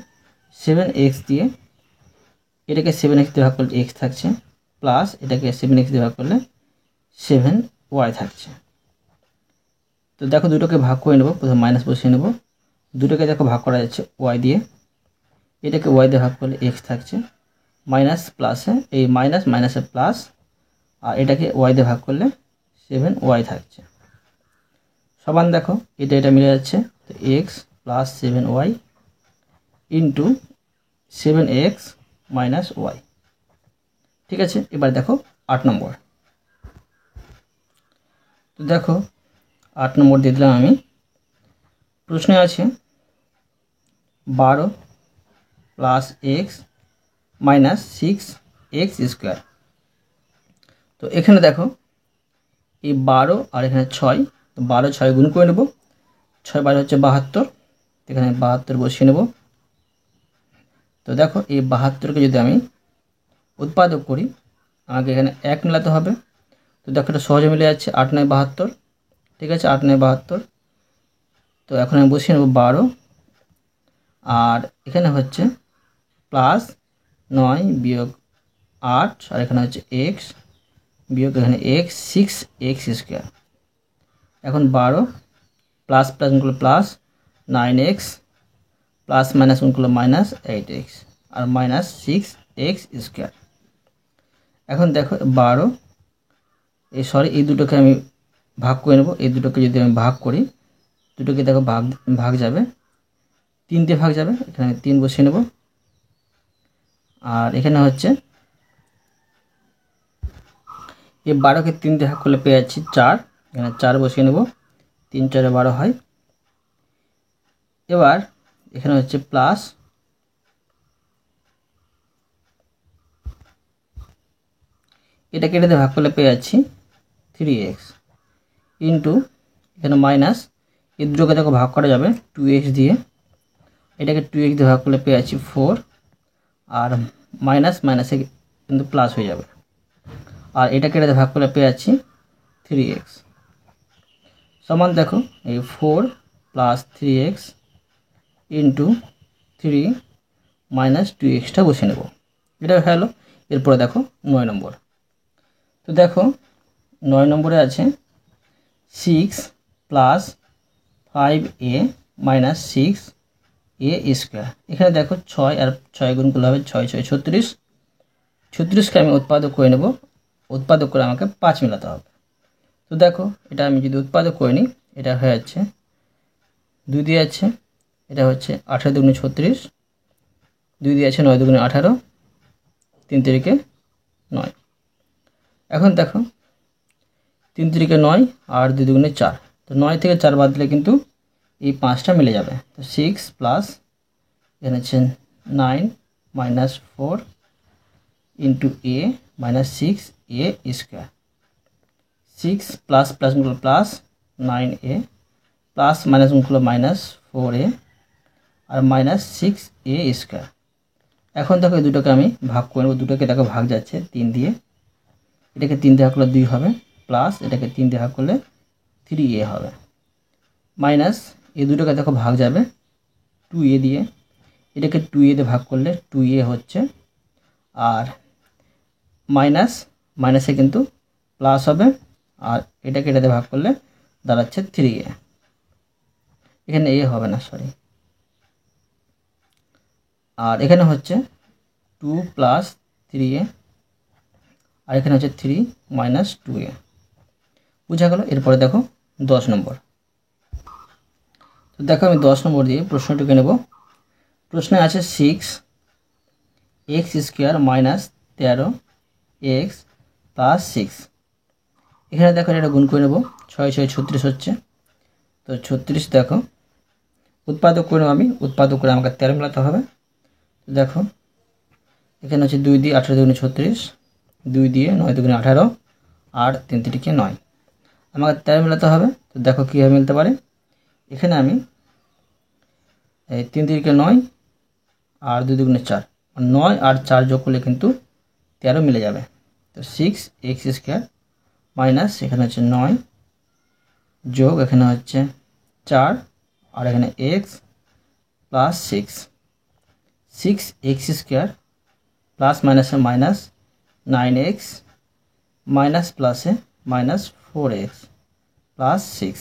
7x দিয়ে, এটাকে 7x দিয়ে ভাগ করলে x থাকছে প্লাস এটাকে 7x দিয়ে ভাগ করলে 7y থাকছে। তো দেখো দুটোকে ভাগ করে নেব, প্রথমে মাইনাস বসিয়ে নেব। দুটোকে দেখো ভাগ করা যাচ্ছে y দিয়ে, এটাকে y দিয়ে ভাগ করলে x থাকছে মাইনাস প্লাসে এই মাইনাস মাইনাসে প্লাস আর এটাকে y দিয়ে ভাগ করলে 7y থাকছে সমান দেখো এটা মিলে যাচ্ছে। তো x plus 7y into 7x minus y। ঠিক আছে, এবার দেখো 8 নম্বর। তো দেখো 8 নম্বর দিয়ে দিলাম আমি। প্রশ্নে আছে 12 plus x minus 6x square. তো এখানে দেখো এই 12 আর এখানে 6, তো 12 6 গুণ করে নেব। 6 12 হচ্ছে 72, এখানে 72 বসিয়ে নেব। তো দেখো এই 72কে যদি আমি উৎপাদক করি আমাকে এখানে 1 মেলাতে হবে। তো দেখো এটা সহজে মিলে যাচ্ছে 8 9 72। ঠিক আছে, 8 9 72। তো এখন আমি বসিয়ে নেব 12 আর এখানে হচ্ছে প্লাস 9 বিয়োগ 8 আর এখানে হচ্ছে x বিয়োগ এখানে x 6x স্কোয়ার। এখন 12 প্লাস প্লাস গুলো প্লাস 9x প্লাস মাইনাস গুলো মাইনাস 8x আর মাইনাস 6x স্কোয়ার। এখন দেখো 12 এই দুটোকে আমি ভাগ করে নেব। এই দুটোকে যদি আমি ভাগ করি দুটোকে দেখো ভাগ যাবে 3 দিয়ে ভাগ যাবে, এখানে 3 বসিয়ে নেব। আর এখানে হচ্ছে এই 12কে 3 দিয়ে ভাগ করলে পেয়ে যাচ্ছি 4, এখানে 4 বসিয়ে নেব। 3 4 12 হয়। এবার এখানে হচ্ছে প্লাস এটা কেটে দিয়ে ভাগ করলে পেয়ে যাচ্ছি 3x ইন্টু এখানে মাইনাস এই দুটোকে দেখো ভাগ করা যাবে 2x দিয়ে, এটাকে 2x দিয়ে ভাগ করলে পেয়ে যাচ্ছি 4 আর মাইনাস মাইনাসে কিন্তু প্লাস হয়ে যাবে আর এটা কেটে দিয়ে ভাগ করলে পেয়ে যাচ্ছি 3x সমান দেখো এই 4 প্লাস 3x ইন্টু 3 মাইনাস 2xটা বসিয়ে নেব। এটা হয়ে গেল। এরপরে দেখো 9 নম্বর। তো দেখো 9 নম্বরে আছে 6 plus 5a minus 6a square. এখানে দেখো 6 আর 6 গুণ করলে হবে 6 6 36। 36কে আমি উৎপাদক করে নেব। উৎপাদক করে আমাকে 5 মেলাতে হবে। তো দেখো এটা আমি যদি উৎপাদক করে নিই এটা হয়ে যাচ্ছে 2 দিয়ে আছে, এটা হচ্ছে 18 দুগুণে 36, 2 দিয়ে আছে 9 দুগুণে 18, 3 তিরিকে 9। এখন দেখো 3 তিরিকে 9 আর 2 দুগুণে 4, তো 9 থেকে 4 বাদ দিলে কিন্তু এই 5টা মিলে যাবে। তো 6 প্লাস এখানে হচ্ছে 9 minus 4 into a minus 6a square. 6 plus plus গুলো প্লাস 9a প্লাস মাইনাস গুলো মাইনাস 4a আর মাইনাস 6a স্কোয়ার। এখন দেখো এই দুটোকে আমি ভাগ করে নেব। দুটোকে দেখো ভাগ যাচ্ছে 3 দিয়ে, এটাকে 3 দিয়ে ভাগ করলে 2 হবে প্লাস এটাকে 3 দিয়ে ভাগ করলে 3a হবে। মাইনাস এই দুটোকে দেখো ভাগ যাবে 2a দিয়ে, এটাকে 2a দিয়ে ভাগ করলে 2a হচ্ছে, আর মাইনাসে কিন্তু প্লাস হবে, আর এটাকে এটাতে ভাগ করলে দাঁড়াচ্ছে 3a। এখানে এ হবে না, সরি, আর এখানে হচ্ছে 2 + 3a, আর এখানে হচ্ছে 3 - 2a। বুঝা গেল। এরপরে দেখো 10 নম্বর। তো দেখো আমি 10 নম্বর দিয়ে প্রশ্নটিকে নেব। প্রশ্নে আছে 6x² - 13x + 6। এখানে দেখো এটা গুণ করে নেব, 6 6 36 হচ্ছে, তো 36 দেখো উৎপাদক করে নেব আমি, উৎপাদক করে আমাকে 13 মেলাতে হবে। তো দেখো এখানে হচ্ছে 2 দিয়ে 18 × 36, 2 দিয়ে 9 × 18, আর 3 3 9, আমাকে 13 মেলাতে হবে। তো দেখো কীভাবে মিলতে পারে। এখানে আমি 3 3 9, আর 2 2 4, 9 আর 4 যোগ করলে কিন্তু 13 মিলে যাবে। তো 6x² মাইনাস এখানে হচ্ছে 9 যোগ এখানে হচ্ছে 4, আর এখানে x প্লাস 6x² প্লাস মাইনাসে মাইনাস 9x মাইনাস প্লাসে মাইনাস 4x প্লাস 6।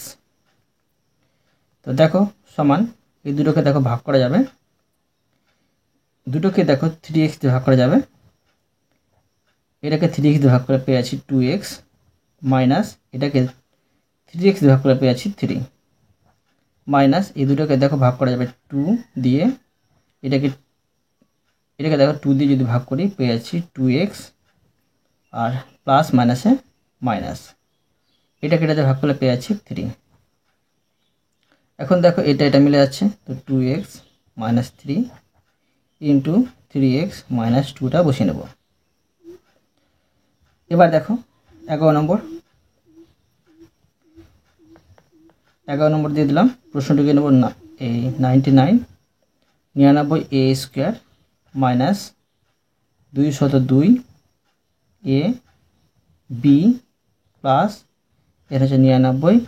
তো দেখো সমান এই দুটোকে দেখো ভাগ করা যাবে, দুটোকে দেখো 3x দিয়ে ভাগ করা যাবে, এটাকে 3x দিয়ে ভাগ করে পেয়ে আছি 2x, মাইনাস এটাকে 3x দিয়ে ভাগ করে পেয়ে আছি 3, মাইনাস এই দুটোকে দেখো ভাগ করা যাবে 2 দিয়ে, এটাকে দেখো 2 দিয়ে যদি ভাগ করি পেয়ে যাচ্ছি 2x, আর প্লাস মাইনাসে মাইনাস, এটাকে এটাতে ভাগ করলে পেয়ে যাচ্ছি 3। এখন দেখো এটা মিলে যাচ্ছে, তো 2x - 3 ইন্টু 3x - 2টা বসিয়ে নেব। এবার দেখো 11 নম্বর। 11 নম্বর দিয়ে দিলাম। প্রশ্নটিকে নেব না এই 99 99a² minus 202 a b plus এর হচ্ছে 99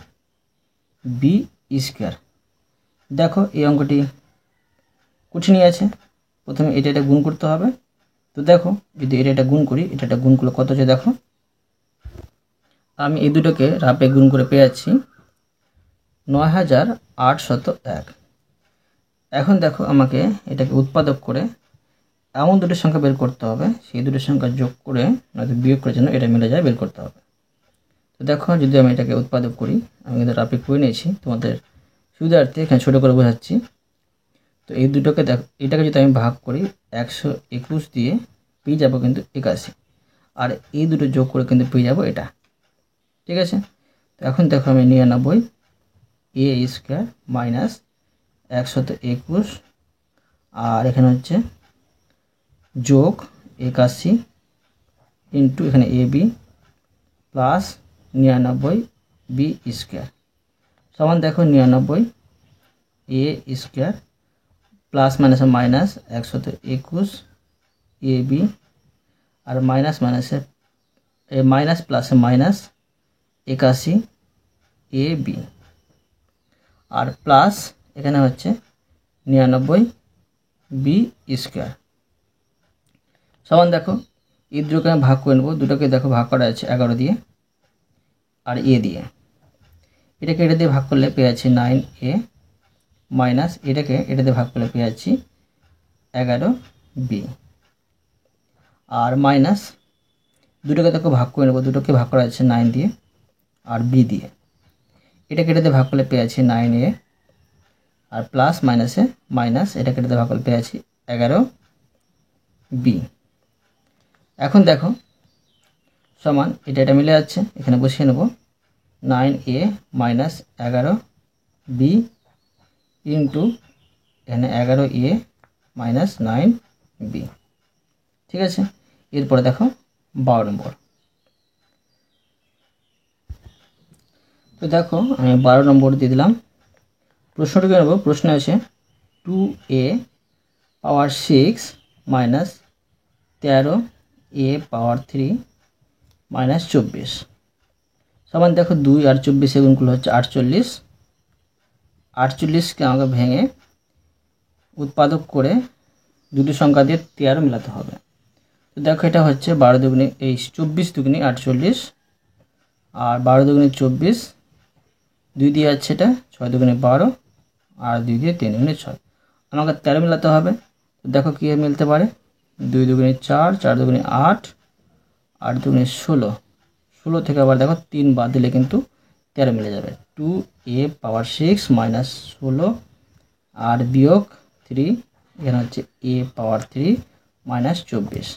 b²। দেখো এই অঙ্কটি কঠিনই আছে, প্রথমে এটা গুণ করতে হবে। তো দেখো যদি এটা গুণ করি, এটা গুণ করলে কত হচ্ছে দেখো, আমি এই দুটোকে রাপে গুণ করে পেয়ে যাচ্ছি 9801। এখন দেখো আমাকে এটাকে উৎপাদক করে এমন দুটো সংখ্যা বের করতে হবে, সেই দুটো সংখ্যা যোগ করে নয়তো বিয়োগ করে যেন এটা মিলে যায় বের করতে হবে। তো দেখো যদি আমি এটাকে উৎপাদক করি, আমি কিন্তু রাপে করে নিয়েছি, তোমাদের সুবিধার্থে এখানে ছোটো করে বোঝাচ্ছি। তো এই দুটোকে দেখো, এটাকে যদি আমি ভাগ করি 121 দিয়ে পেয়ে যাবো কিন্তু 81, আর এই দুটো যোগ করে কিন্তু পেয়ে যাবো এটা, ঠিক আছে। তো এখন দেখো আমি 99 a² মাইনাস 121, আর এখানে হচ্ছে যোগ 81 ইন্টু এখানে ab প্লাস 99 b² সমান দেখো 99 a² প্লাস মাইনাসে মাইনাস 121 ab, আর মাইনাস মাইনাসে মাইনাস প্লাসে মাইনাস 81 ab, আর প্লাস এখানে হচ্ছে 99 b² সমান দেখো এই দুটোকে আমি ভাগ করে নেবো, দুটোকে দেখো ভাগ করা আছে 11 দিয়ে আর a দিয়ে, এটাকে এটা দিয়ে ভাগ করলে পেয়ে যাচ্ছি 9a মাইনাস এটাকে এটা দিয়ে ভাগ করলে পেয়ে যাচ্ছি 11b, আর মাইনাস দুটোকে দেখো ভাগ করে নেবো, দুটোকে ভাগ করা আছে 9 দিয়ে আর b দিয়ে, এটাকে এটা দিয়ে ভাগ করলে পেয়ে যাচ্ছি 9a, আর প্লাস মাইনাসে মাইনাস এটাকে এটা দিয়ে ভাগ করলে পেয়ে যাচ্ছি 11b। এখন দেখো সমান এটা মিলে যাচ্ছে, এখানে বসিয়ে নেব 9a মাইনাস 11b ইন্টু এখানে 11a মাইনাস 9b, ঠিক আছে। এরপরে দেখো 12 নম্বর। তো দেখো আমি 12 নম্বর দিয়ে দিলাম। প্রশ্নটিকে নেব। প্রশ্ন আছে 2a পাওয়ার 6 মাইনাস 13a পাওয়ার 3 মাইনাস 24 সমান দেখো 2 আর 24 গুণ করলে হচ্ছে 48, 48কে আমাকে ভেঙে উৎপাদক করে দুটি সংখ্যা দিয়ে 13 মেলাতে হবে। তো দেখো এটা হচ্ছে 12 দুগুণে 24 দুগুণে 48 আর 12 দুগুণে 24, 2 দিয়ে আছে এটা 6 দুগুণে 12 আর 2 দিয়ে 3 দুগুণে 6, আমাকে 13 মেলাতে হবে। তো দেখো কী মিলতে পারে, 2 দুগুণে 4, 4 দুগুণে 8, 8 দুগুণে 16, 16 থেকে আবার দেখো 3 বাদ দিলে কিন্তু 13 মিলে যাবে। 2a পাওয়ার 6 মাইনাস 16 আর বিয়োগ 3, এখানে হচ্ছে a পাওয়ার 3 মাইনাস 24।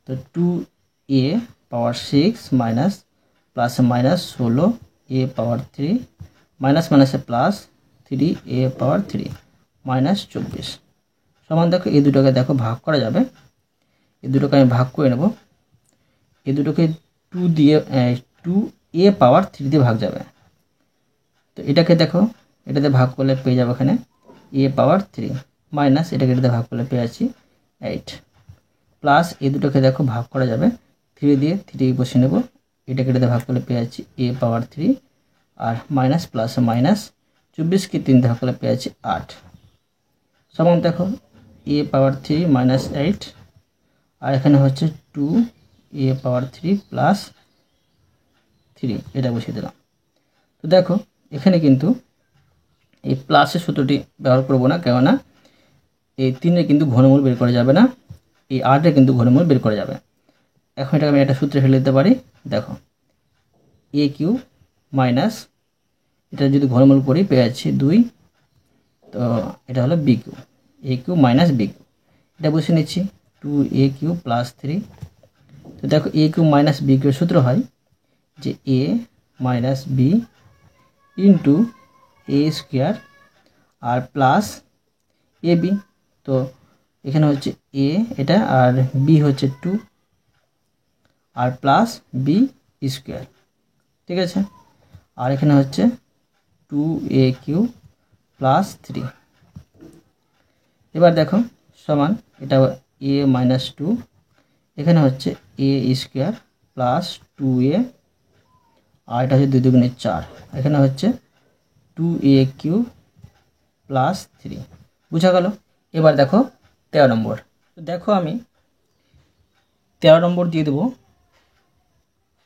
তো 2a power 6 minus plus minus 16 a power 3 minus মাইনাসে প্লাস 3a পাওয়ার 3 মাইনাস 24 সমান দেখো এই দুটোকে দেখো ভাগ করা যাবে। এই দুটোকে আমি ভাগ করে নেব। এই দুটোকে 2a পাওয়ার 3 দিয়ে ভাগ যাবে। তো এটাকে দেখো এটাতে ভাগ করলে পেয়ে যাবো এখানে a পাওয়ার 3 মাইনাস এটাকে এটাতে ভাগ করলে পেয়ে যাচ্ছি 8 প্লাস এই দুটোকে দেখো ভাগ করা যাবে 3 দিয়ে, 3 বসে নেব। এটাকে এটাতে ভাগ করলে পেয়ে যাচ্ছি a পাওয়ার 3 আর মাইনাস প্লাস মাইনাস 24কে 3 দিয়ে ভাগ করলে পেয়ে যাচ্ছি 8 সমান দেখো a পাওয়ার 3 মাইনাস 8 আর এখানে হচ্ছে 2a পাওয়ার 3 প্লাস 3, এটা বসিয়ে দিলাম। তো দেখো এখানে কিন্তু এই প্লাসের সূত্রটি ব্যবহার করব না, কেননা এই 3-এর কিন্তু ঘনমূল বের করা যাবে না, এই 8-এর কিন্তু ঘনমূল বের করা যাবে। এখন এটাকে আমি একটা সূত্রে ফেলে দিতে পারি। দেখো a কিউব মাইনাস এটা যদি ঘনমূল করি পেয়ে যাচ্ছি 2, তো এটা হলো b cube, a cube minus b cube, এটা বসিয়ে নিচ্ছি 2a কিউব প্লাস 3। তো দেখো a cube minus b cube সূত্র হয় যে a minus b into a square আর প্লাস ab। তো এখানে হচ্ছে a এটা আর b হচ্ছে 2 আর প্লাস b স্কোয়ার, ঠিক আছে। আর এখানে হচ্ছে 2a কিউব প্লাস 3। এবার দেখো সমান এটা a মাইনাস 2, এখানে হচ্ছে a স্কোয়ার প্লাস 2a আর এটা হচ্ছে 2 দুগুণে 4, এখানে হচ্ছে 2a কিউব প্লাস 3, বুঝা গেল। এবার দেখো 13 নম্বর। তো দেখো আমি 13 নম্বর দিয়ে দেবো।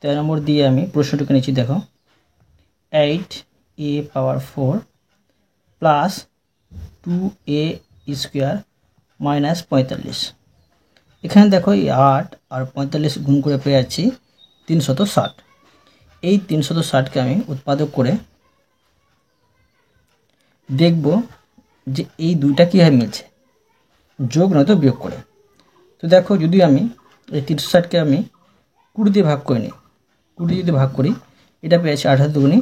13 নম্বর দিয়ে আমি প্রশ্নটুকু নিচ্ছি। দেখো 8a পাওয়ার 4 প্লাস 2a স্কোয়ার মাইনাস 45। এখানে দেখো এই 8 আর 45 গুণ করে পেয়ে যাচ্ছি 360। এই 360কে আমি উৎপাদক করে দেখব যে এই দুইটা কীভাবে মিলছে, যোগ নয়তো বিয়োগ করে। তো দেখো যদি আমি এই 360কে আমি 20 দিয়ে ভাগ করে নিই, 20 যদি ভাগ করি এটা পেয়েছি 18 দুগুণী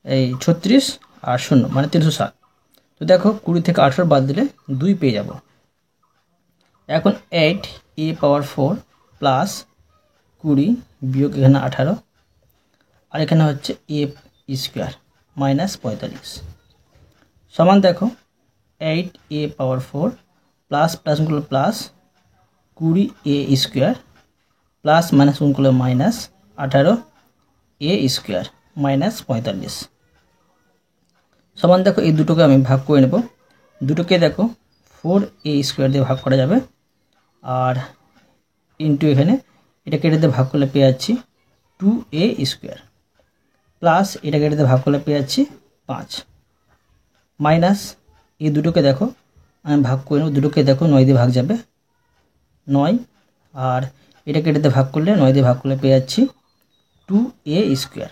এই 36 আর 0 মানে 360। তো দেখো 20 থেকে 18 বাদ দিলে 2 পেয়ে যাব। এখন 8a পাওয়ার 4 প্লাস 20 বিয়োগ এখানে 18 আর এখানে হচ্ছে a স্কোয়ার মাইনাস 45 সমান দেখো 8a পাওয়ার 4 প্লাস প্লাস গুলো plus 20a square plus minus গুলো মাইনাস 18a স্কোয়ার মাইনাস 45 সমান দেখো এই দুটোকে আমি ভাগ করে নেব। দুটোকে দেখো 4a স্কোয়ার দিয়ে ভাগ করা যাবে আর ইন্টু এখানে এটা কেটে ভাগ করলে পেয়ে যাচ্ছি 2a স্কোয়ার প্লাস এটা কেটে ভাগ করলে পেয়ে যাচ্ছি 5 মাইনাস এই দুটোকে দেখো আমি ভাগ করে নেব। দুটোকে দেখো 9 দিয়ে ভাগ যাবে 9 আর এটা কেটে ভাগ করলে 9 দিয়ে ভাগ করলে পেয়ে যাচ্ছি 2a স্কোয়ার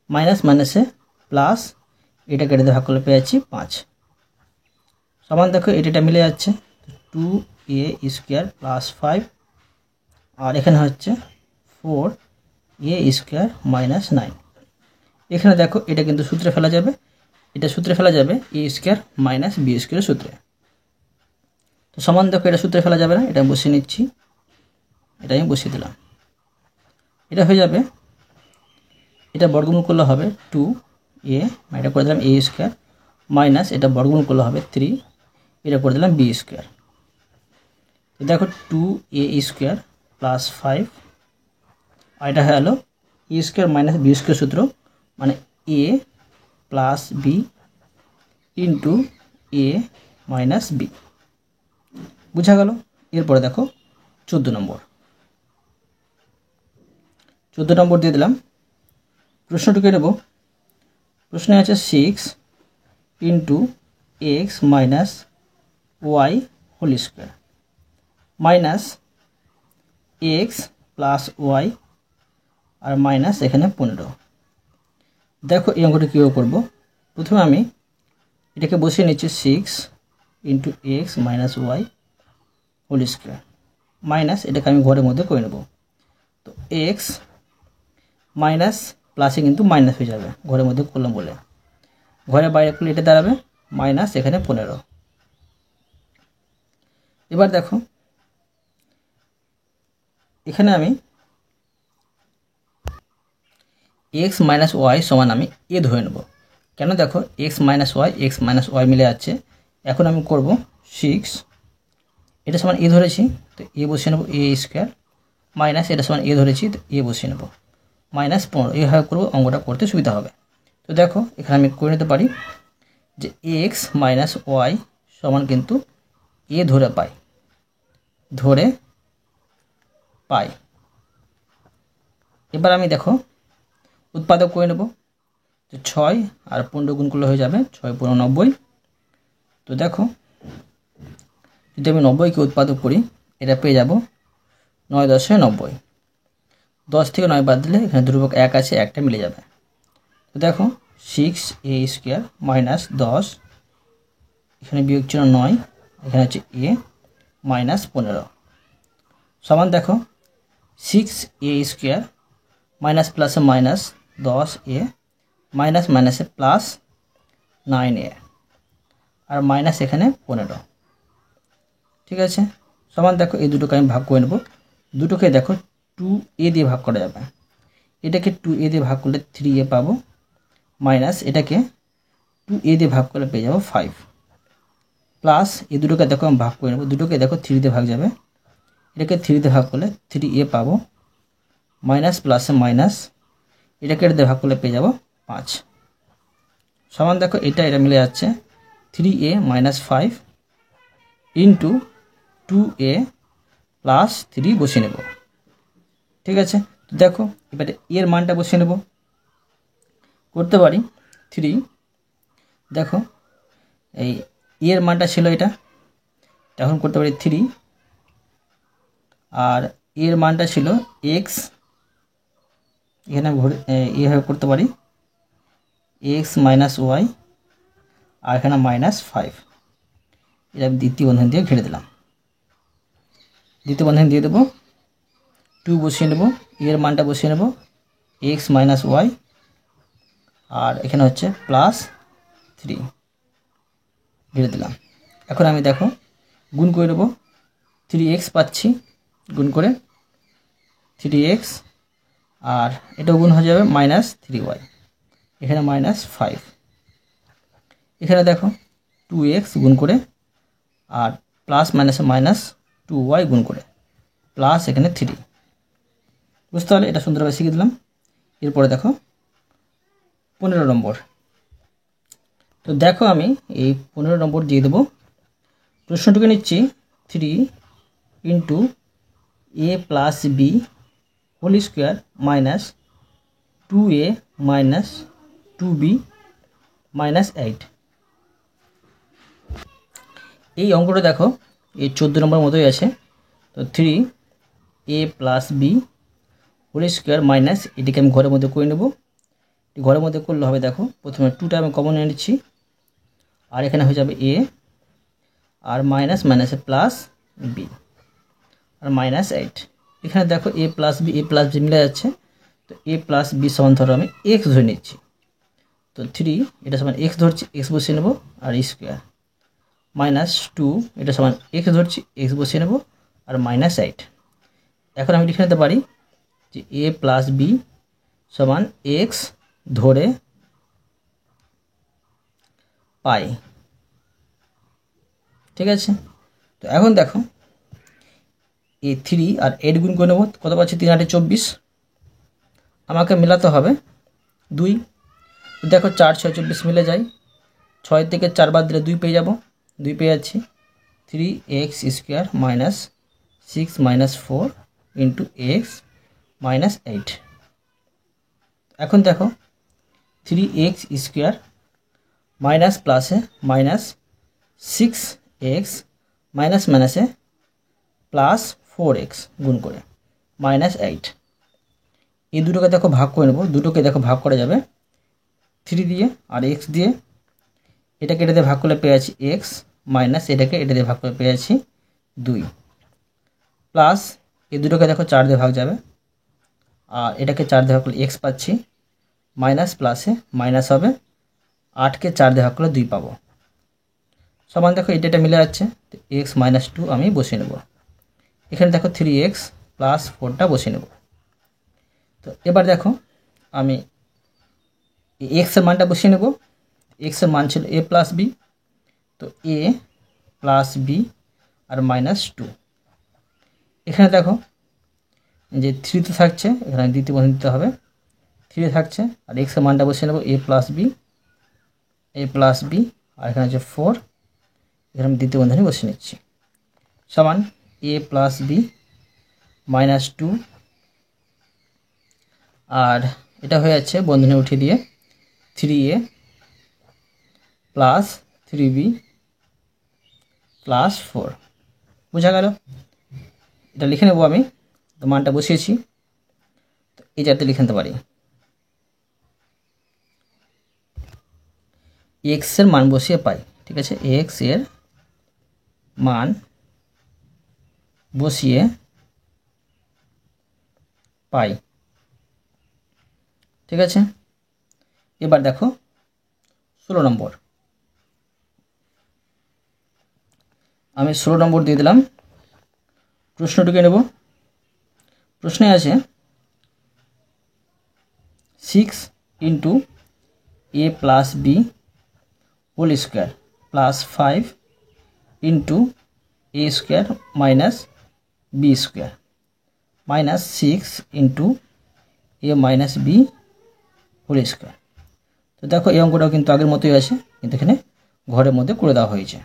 মাইনাস মাইনাসে প্লাস এটা কেটে ভাগ করলে পেয়ে যাচ্ছি 5 সমান দেখো এটা মিলে যাচ্ছে 2a স্কোয়ার প্লাস 5 আর এখানে হচ্ছে 4a স্কোয়ার মাইনাস 9। এখানে দেখো এটা কিন্তু সূত্রে ফেলা যাবে, এটা সূত্রে ফেলা যাবে a স্কোয়ার মাইনাস b স্কোয়ারের সূত্রে। তো সমান দেখো এটা সূত্রে ফেলা যাবে না, এটা বসিয়ে নিচ্ছি, এটা আমি বসিয়ে দিলাম। এটা হয়ে যাবে, এটা বর্গমূল করলে হবে 2a, এটা করে দিলাম a স্কোয়ার মাইনাস এটা বর্গমূল করলে হবে 3, এটা করে দিলাম b স্কোয়ার। তো দেখো 2a স্কোয়ার প্লাস 5 আর এটা হলো a square minus b square সূত্র, মানে a plus B into A minus b. বুঝা গেল? এরপরে দেখো 14 নম্বর। 14 নম্বর দিয়ে দিলাম। প্রশ্নটুকে নেব। প্রশ্নে আছে 6 into x minus y whole square minus x plus y আর মাইনাস এখানে 15। দেখো এই অঙ্কটা কীভাবে করবো। প্রথমে আমি এটাকে বসিয়ে নিচ্ছি 6 into x minus y whole square minus এটাকে আমি ঘরের মধ্যে করে নেব। তো এক্স মাইনাস প্লাসে কিন্তু মাইনাস হয়ে যাবে, ঘরের মধ্যে করলাম বলে। ঘরে বাইরে করলে এটা দাঁড়াবে মাইনাস এখানে 15। এবার দেখো এখানে আমি এক্স মাইনাস ওয়াই সমান আমি এ ধরে নেব। কেন? দেখো এক্স মাইনাস ওয়াই মিলে যাচ্ছে। এখন আমি করব 6 এটা সমান এ ধরেছি, তো এ বসিয়ে নেব এ স্কোয়ার মাইনাস এটা সমান এ ধরেছি, তো এ বসিয়ে নেব মাইনাস 15। এইভাবে করবো, অঙ্কটা করতে সুবিধা হবে। তো দেখো এখানে আমি করে নিতে পারি যে এক্স মাইনাস ওয়াই সমান কিন্তু এ ধরে পাই এবার আমি দেখো উৎপাদক করে নেব। তো 6 আর 15 গুণ করলে হয়ে যাবে 6 × 90। তো দেখো যদি আমি 90কে উৎপাদক করি এটা পেয়ে যাব 9 × 10 = 90। 10 থেকে 9 বাদ দিলে এখানে ধ্রুবক 1 আছে, একটা মিলে যাবে। তো দেখো 6a স্কোয়ার মাইনাস 10 এখানে বিয়োগ চিহ্ন 9 এখানে হচ্ছে এ মাইনাস 15 সমান দেখো 6a স্কোয়ার মাইনাস প্লাসে মাইনাস 10a মাইনাস মাইনাসে প্লাস 9a আর মাইনাস এখানে 15। ঠিক আছে, সমান দেখো এই দুটোকে আমি ভাগ করে নেব। দুটোকে দেখো 2a দিয়ে ভাগ করা যাবে। এটাকে 2a দিয়ে ভাগ করলে 3a পাবো মাইনাস এটাকে 2a দিয়ে ভাগ করলে পেয়ে যাবো 5 প্লাস এই দুটোকে দেখো আমি ভাগ করে নেব। দুটোকে দেখো 3 দিয়ে ভাগ যাবে, এটাকে 3 দিয়ে ভাগ করলে 3a পাবো মাইনাস প্লাসে মাইনাস এটাকে এটা দিয়ে ভাগ করলে পেয়ে যাবো 5 সমান দেখো এটা মিলে যাচ্ছে 3a minus 5 into 2a plus 3 বসিয়ে নেব। ঠিক আছে, তো দেখো এবারে এর মানটা বসিয়ে নেব। করতে পারি 3, দেখো এই এর মানটা ছিল এটা, এখন করতে পারি 3 আর এর মানটা ছিল এক্স, এখানে এইভাবে করতে পারি এক্স মাইনাস ওয়াই আর এখানে -5। এটা দ্বিতীয় বন্ধনী দিয়ে ঘিরে দিলাম। দ্বিতীয় বন্ধনী দিয়ে দেবো, 2 বসিয়ে নেব, এর মানটা বসিয়ে নেব এক্স মাইনাস ওয়াই আর এখানে হচ্ছে +3 ঘিরে দিলাম। এখন আমি দেখো গুণ করে নেব, 3x পাচ্ছি গুণ করে 3x আর এটাও গুণ হয়ে যাবে -3y এখানে -5। এখানে দেখো 2x গুণ করে আর প্লাস মাইনাসে -2y গুণ করে প্লাস এখানে 3। বুঝতে পারলে? এটা সুন্দরভাবে শিখে দিলাম। এরপরে দেখো 15 নম্বর। তো দেখো আমি এই 15 নম্বর দিয়ে দেবো। প্রশ্নটুকে নিচ্ছি 3 into a plus b whole square minus 2a minus 2b minus 8। এই অঙ্কটা দেখো এই 14 নম্বর মতোই আছে। তো 3a plus b whole square minus এটিকে আমি ঘরের মধ্যে করে নেব। ঘরের মধ্যে করলে হবে দেখো প্রথমে 2টা আমি কমন নিয়ে নিচ্ছি আর এখানে হয়ে যাবে a আর মাইনাস মাইনাসে প্লাস বি আর -8। এখানে দেখো a প্লাস বি মিলে যাচ্ছে। তো a প্লাস বি সমান ধরো আমি x ধরে নিচ্ছি। তো 3 এটা সমান x ধরছি, x বসিয়ে নেব আর স্কোয়ার -2 এটা সমান x ধরছি, x বসিয়ে নেব আর -8। এখন আমি লিখে নিতে পারি যে a প্লাস বি সমান x ধরে পাই। ঠিক আছে, তো এখন দেখো এই 3 আর 8 গুণ করে নেব, কত পাচ্ছি 3 × 8 = 24। আমাকে মেলাতে হবে 2। দেখো 4 6 24 মিলে যায়, 6 থেকে 4 বাদ দিলে 2 পেয়ে যাব, 2 পেয়ে যাচ্ছি। 3x square minus 6 minus 4 into x minus 8। এখন দেখো 3x স্কোয়ার মাইনাস প্লাসে মাইনাস 6x মাইনাস মাইনাসে প্লাস 4x গুণ করে মাইনাস 8। এই দুটোকে দেখো ভাগ করে নেব, দুটোকে দেখো ভাগ করা যাবে 3 দিয়ে আর x দিয়ে। এটাকে এটা দিয়ে ভাগ করলে পেয়ে যাচ্ছি x মাইনাস এটাকে এটা দিয়ে ভাগ করলে পেয়ে যাচ্ছি 2 প্লাস এই দুটোকে দেখো 4 দিয়ে ভাগ যাবে আর এটাকে 4 দিয়ে ভাগ করলে x পাচ্ছি মাইনাস প্লাসে মাইনাস হবে 8কে 4 দিয়ে ভাগ করলে 2 পাবো সমান। দেখো এটা মিলে যাচ্ছে, তো x মাইনাস 2 আমি বসিয়ে নেব। এখানে দেখো 3x প্লাস 4টা বসিয়ে নেব। তো এবার দেখো আমি x এর মানটা বসিয়ে নেব। x এর মান ছিল a প্লাস বি, তো a প্লাস বি আর মাইনাস 2। এখানে দেখো যে 3 তো থাকছে, এখানে দ্বিতীয় বন্ধনী দিতে হবে, 3 থাকছে আর x এর মানটা বসিয়ে নেব a প্লাস বি আর এখানে হচ্ছে 4, এখানে আমি দ্বিতীয় বন্ধনী বসিয়ে নিচ্ছি সমান a প্লাস বি মাইনাস 2 আর এটা হয়ে যাচ্ছে বন্ধনী উঠিয়ে দিয়ে 3a প্লাস 3b প্লাস 4। বোঝা গেল? এটা লিখে নেব আমি, তো মানটা বসিয়েছি, তো এই যাতে লিখে নিতে পারি x এর মান বসিয়ে পাই। ঠিক আছে, x এর মান বসিয়ে পাই। ঠিক আছে, এবার দেখো 16 নম্বর, আমি 16 নম্বর দিয়ে দিলাম। প্রশ্নটিকে নেব। প্রশ্নে আছে 6 into a plus b whole square plus 5 into a square minus B square minus 6 into a minus B whole square. তো দেখো এই অঙ্কটাও কিন্তু আগের মতোই আছে, কিন্তু এখানে ঘরের মধ্যে করে দেওয়া হয়েছে।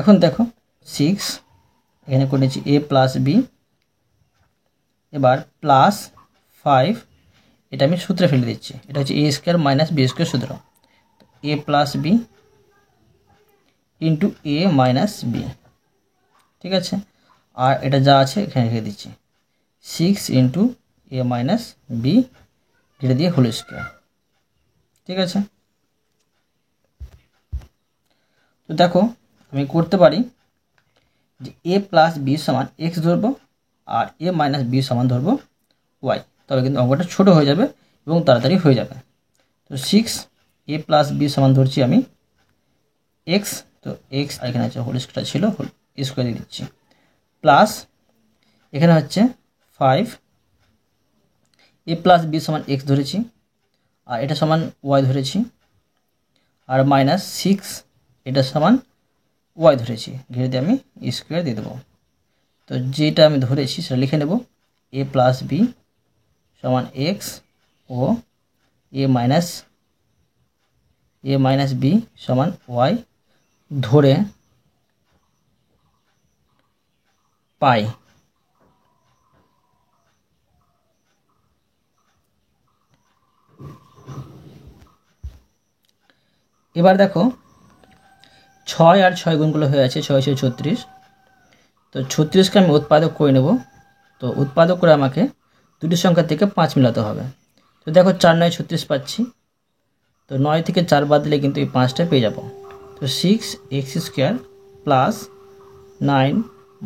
এখন দেখো 6 এখানে করে নিচ্ছি a প্লাস বি, এবার প্লাস 5 এটা আমি সূত্রে ফেলে দিচ্ছি, এটা হচ্ছে a square minus B square সূত্র, a plus B into a minus b. ঠিক আছে, আর এটা যা আছে এখানে রেখে দিচ্ছি 6 ইন্টু a মাইনাস বি এটা দিয়ে হোল স্কোয়ার। ঠিক আছে, তো দেখো আমি করতে পারি যে a প্লাস বি সমান এক্স ধরবো আর a মাইনাস বি সমান ধরবো ওয়াই, তবে কিন্তু অঙ্কটা ছোটো হয়ে যাবে এবং তাড়াতাড়ি হয়ে যাবে। তো 6 a প্লাস বি সমান ধরছি আমি এক্স, তো এক্স এখানে হচ্ছে হোল স্কোয়ার ছিল, হোল স্কোয়ার দিয়ে দিচ্ছি, প্লাস এখানে হচ্ছে 5 a প্লাস বি সমান এক্স ধরেছি আর এটা সমান ওয়াই ধরেছি, আর মাইনাস 6 এটা সমান ওয়াই ধরেছি, ঘিরে দিয়ে আমি স্কোয়ার দিয়ে দেবো। তো যেটা আমি ধরেছি সেটা লিখে নেব, a প্লাস বি সমান এক্স ও a মাইনাস বি সমান ওয়াই ধরে পাই। এবার দেখো 6 আর 6 গুণগুলো হয়ে আছে 6 6 36, তো 36কে আমি উৎপাদক করে নেব। তো উৎপাদক করে আমাকে দুটি সংখ্যা থেকে 5 মেলাতে হবে। তো দেখো 4 9 36 পাচ্ছি, তো 9 থেকে 4 বাদ দিলে কিন্তু এই 5টা পেয়ে যাব। তো 6x square plus 9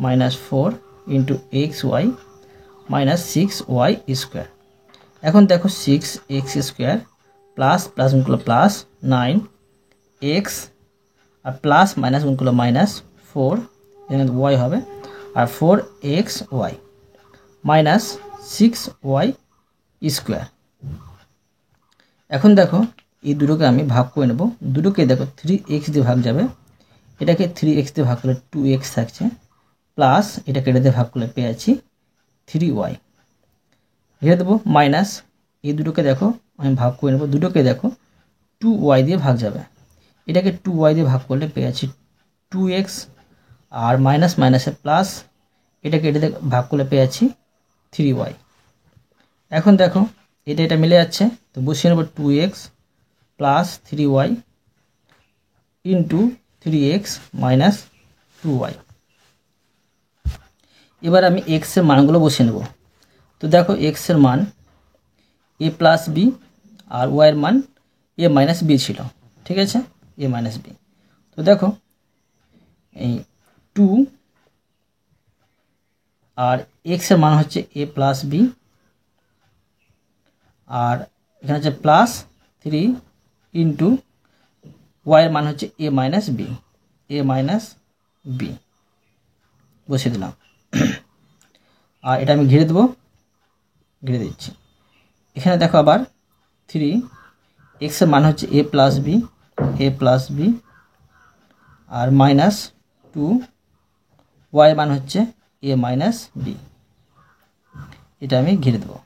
minus 4 into x y minus 6y square. এখন দেখো 6x স্কোয়ার প্লাস প্লাস গুণগুলো প্লাস 9x আর প্লাস মাইনাস গুণগুলো মাইনাস 4, এখানে ওয়াই হবে আর 4xy মাইনাস 6y স্কোয়ার। এখন দেখো এই দুটোকে আমি ভাগ করে নেব, দুটোকে দেখো 3x দিয়ে ভাগ যাবে, এটাকে 3x দিয়ে ভাগ করলে 2x থাকছে, প্লাস এটাকে এটা দিয়ে ভাগ করলে পেয়ে যাচ্ছি 3y, রেখে দেবো মাইনাস এই দুটোকে দেখো আমি ভাগ করে নেব। দুটোকে দেখো 2y দিয়ে ভাগ যাবে, এটাকে 2y দিয়ে ভাগ করলে পেয়ে যাচ্ছি 2x, আর মাইনাস মাইনাসে প্লাস, এটাকে এটা দিয়ে ভাগ করলে পেয়ে যাচ্ছি 3y। এখন দেখো এটা মিলে যাচ্ছে, তো বসিয়ে নেব 2x plus 3y into 3x minus 2y। এবার আমি x এর মানগুলো বসিয়ে নেব। তো দেখো x এর মান a প্লাস বি আর y এর মান a মাইনাস বি ছিল, ঠিক আছে, a মাইনাস বি। তো দেখো এই 2 আর x এর মান হচ্ছে a প্লাস বি, আর এখানে হচ্ছে প্লাস 3 ইন্টু y এর মান হচ্ছে a মাইনাস বি, বসিয়ে দিলাম। আর এটা আমি ঘিরে দেবো, ঘিরে দিচ্ছি। এখানে দেখো আবার 3, x এর মান হচ্ছে a প্লাস বি আর মাইনাস 2, y এর মান হচ্ছে a মাইনাস বি, এটা আমি ঘিরে দেবো।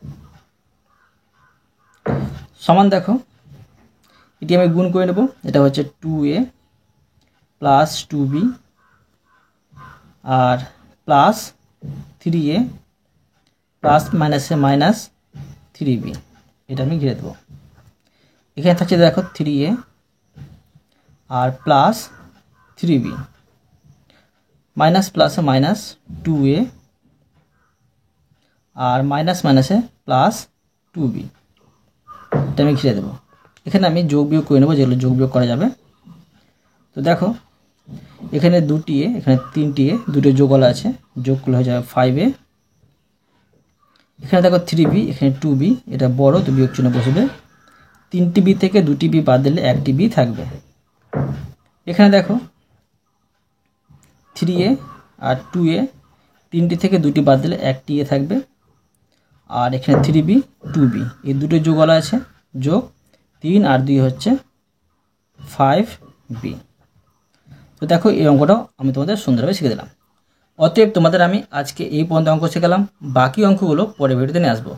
সমান দেখো এটি আমি গুণ করে নেব, এটা হচ্ছে 2a প্লাস 2b আর প্লাস 3a প্লাস মাইনাসে মাইনাস 3b, এটা আমি ঘিরে দেবো। এখানে থাকছে দেখো 3a আর প্লাস 3b, মাইনাস প্লাসে মাইনাস 2a আর মাইনাস মাইনাসে প্লাস 2b, এটা আমি ঘিরে দেবো। এখানে আমি যোগ বিয়োগ করে নেবো, যেগুলো যোগ বিয়োগ করা যাবে। তো দেখো এখানে 2a, এখানে 3a, দুটো যোগওয়ালা আছে, যোগ করলে হয়ে যাবে 5a। এখানে দেখো 3b, এখানে 2b, এটা বড়, তো বিয়োগ চিহ্ন বসবে। 3টি বি থেকে 2টি বি বাদ দিলে 1টি বি থাকবে। এখানে দেখো 3a আর 2a, 3টি থেকে 2টি বাদ দিলে 1টি এ থাকবে। আর এখানে 3b 2b, এই দুটো যোগওয়ালা আছে, যোগ 3 আর 2 হচ্ছে 5b। তো দেখো এই অঙ্কটাও আমি তোমাদের সুন্দরভাবে শিখে দিলাম। অতএব তোমাদের আমি আজকে এই পর্যন্ত অঙ্ক শেখালাম, বাকি অঙ্কগুলো পরে ভিডিওতে নিয়ে আসবো।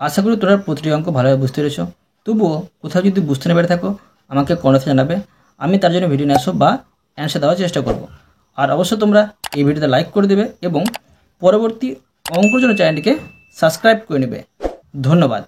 আশা করি তোমরা প্রতিটি অঙ্ক ভালোভাবে বুঝতে পেরেছো। তবুও কোথাও যদি বুঝতে না পেরে থাকো আমাকে কমেন্টে জানাবে, আমি তার জন্য ভিডিও নিয়ে আসবো বা অ্যান্সার দেওয়ার চেষ্টা করব। আর অবশ্যই তোমরা এই ভিডিওতে লাইক করে দেবে এবং পরবর্তী অঙ্কের জন্য চ্যানেলটিকে সাবস্ক্রাইব করে নেবে। ধন্যবাদ।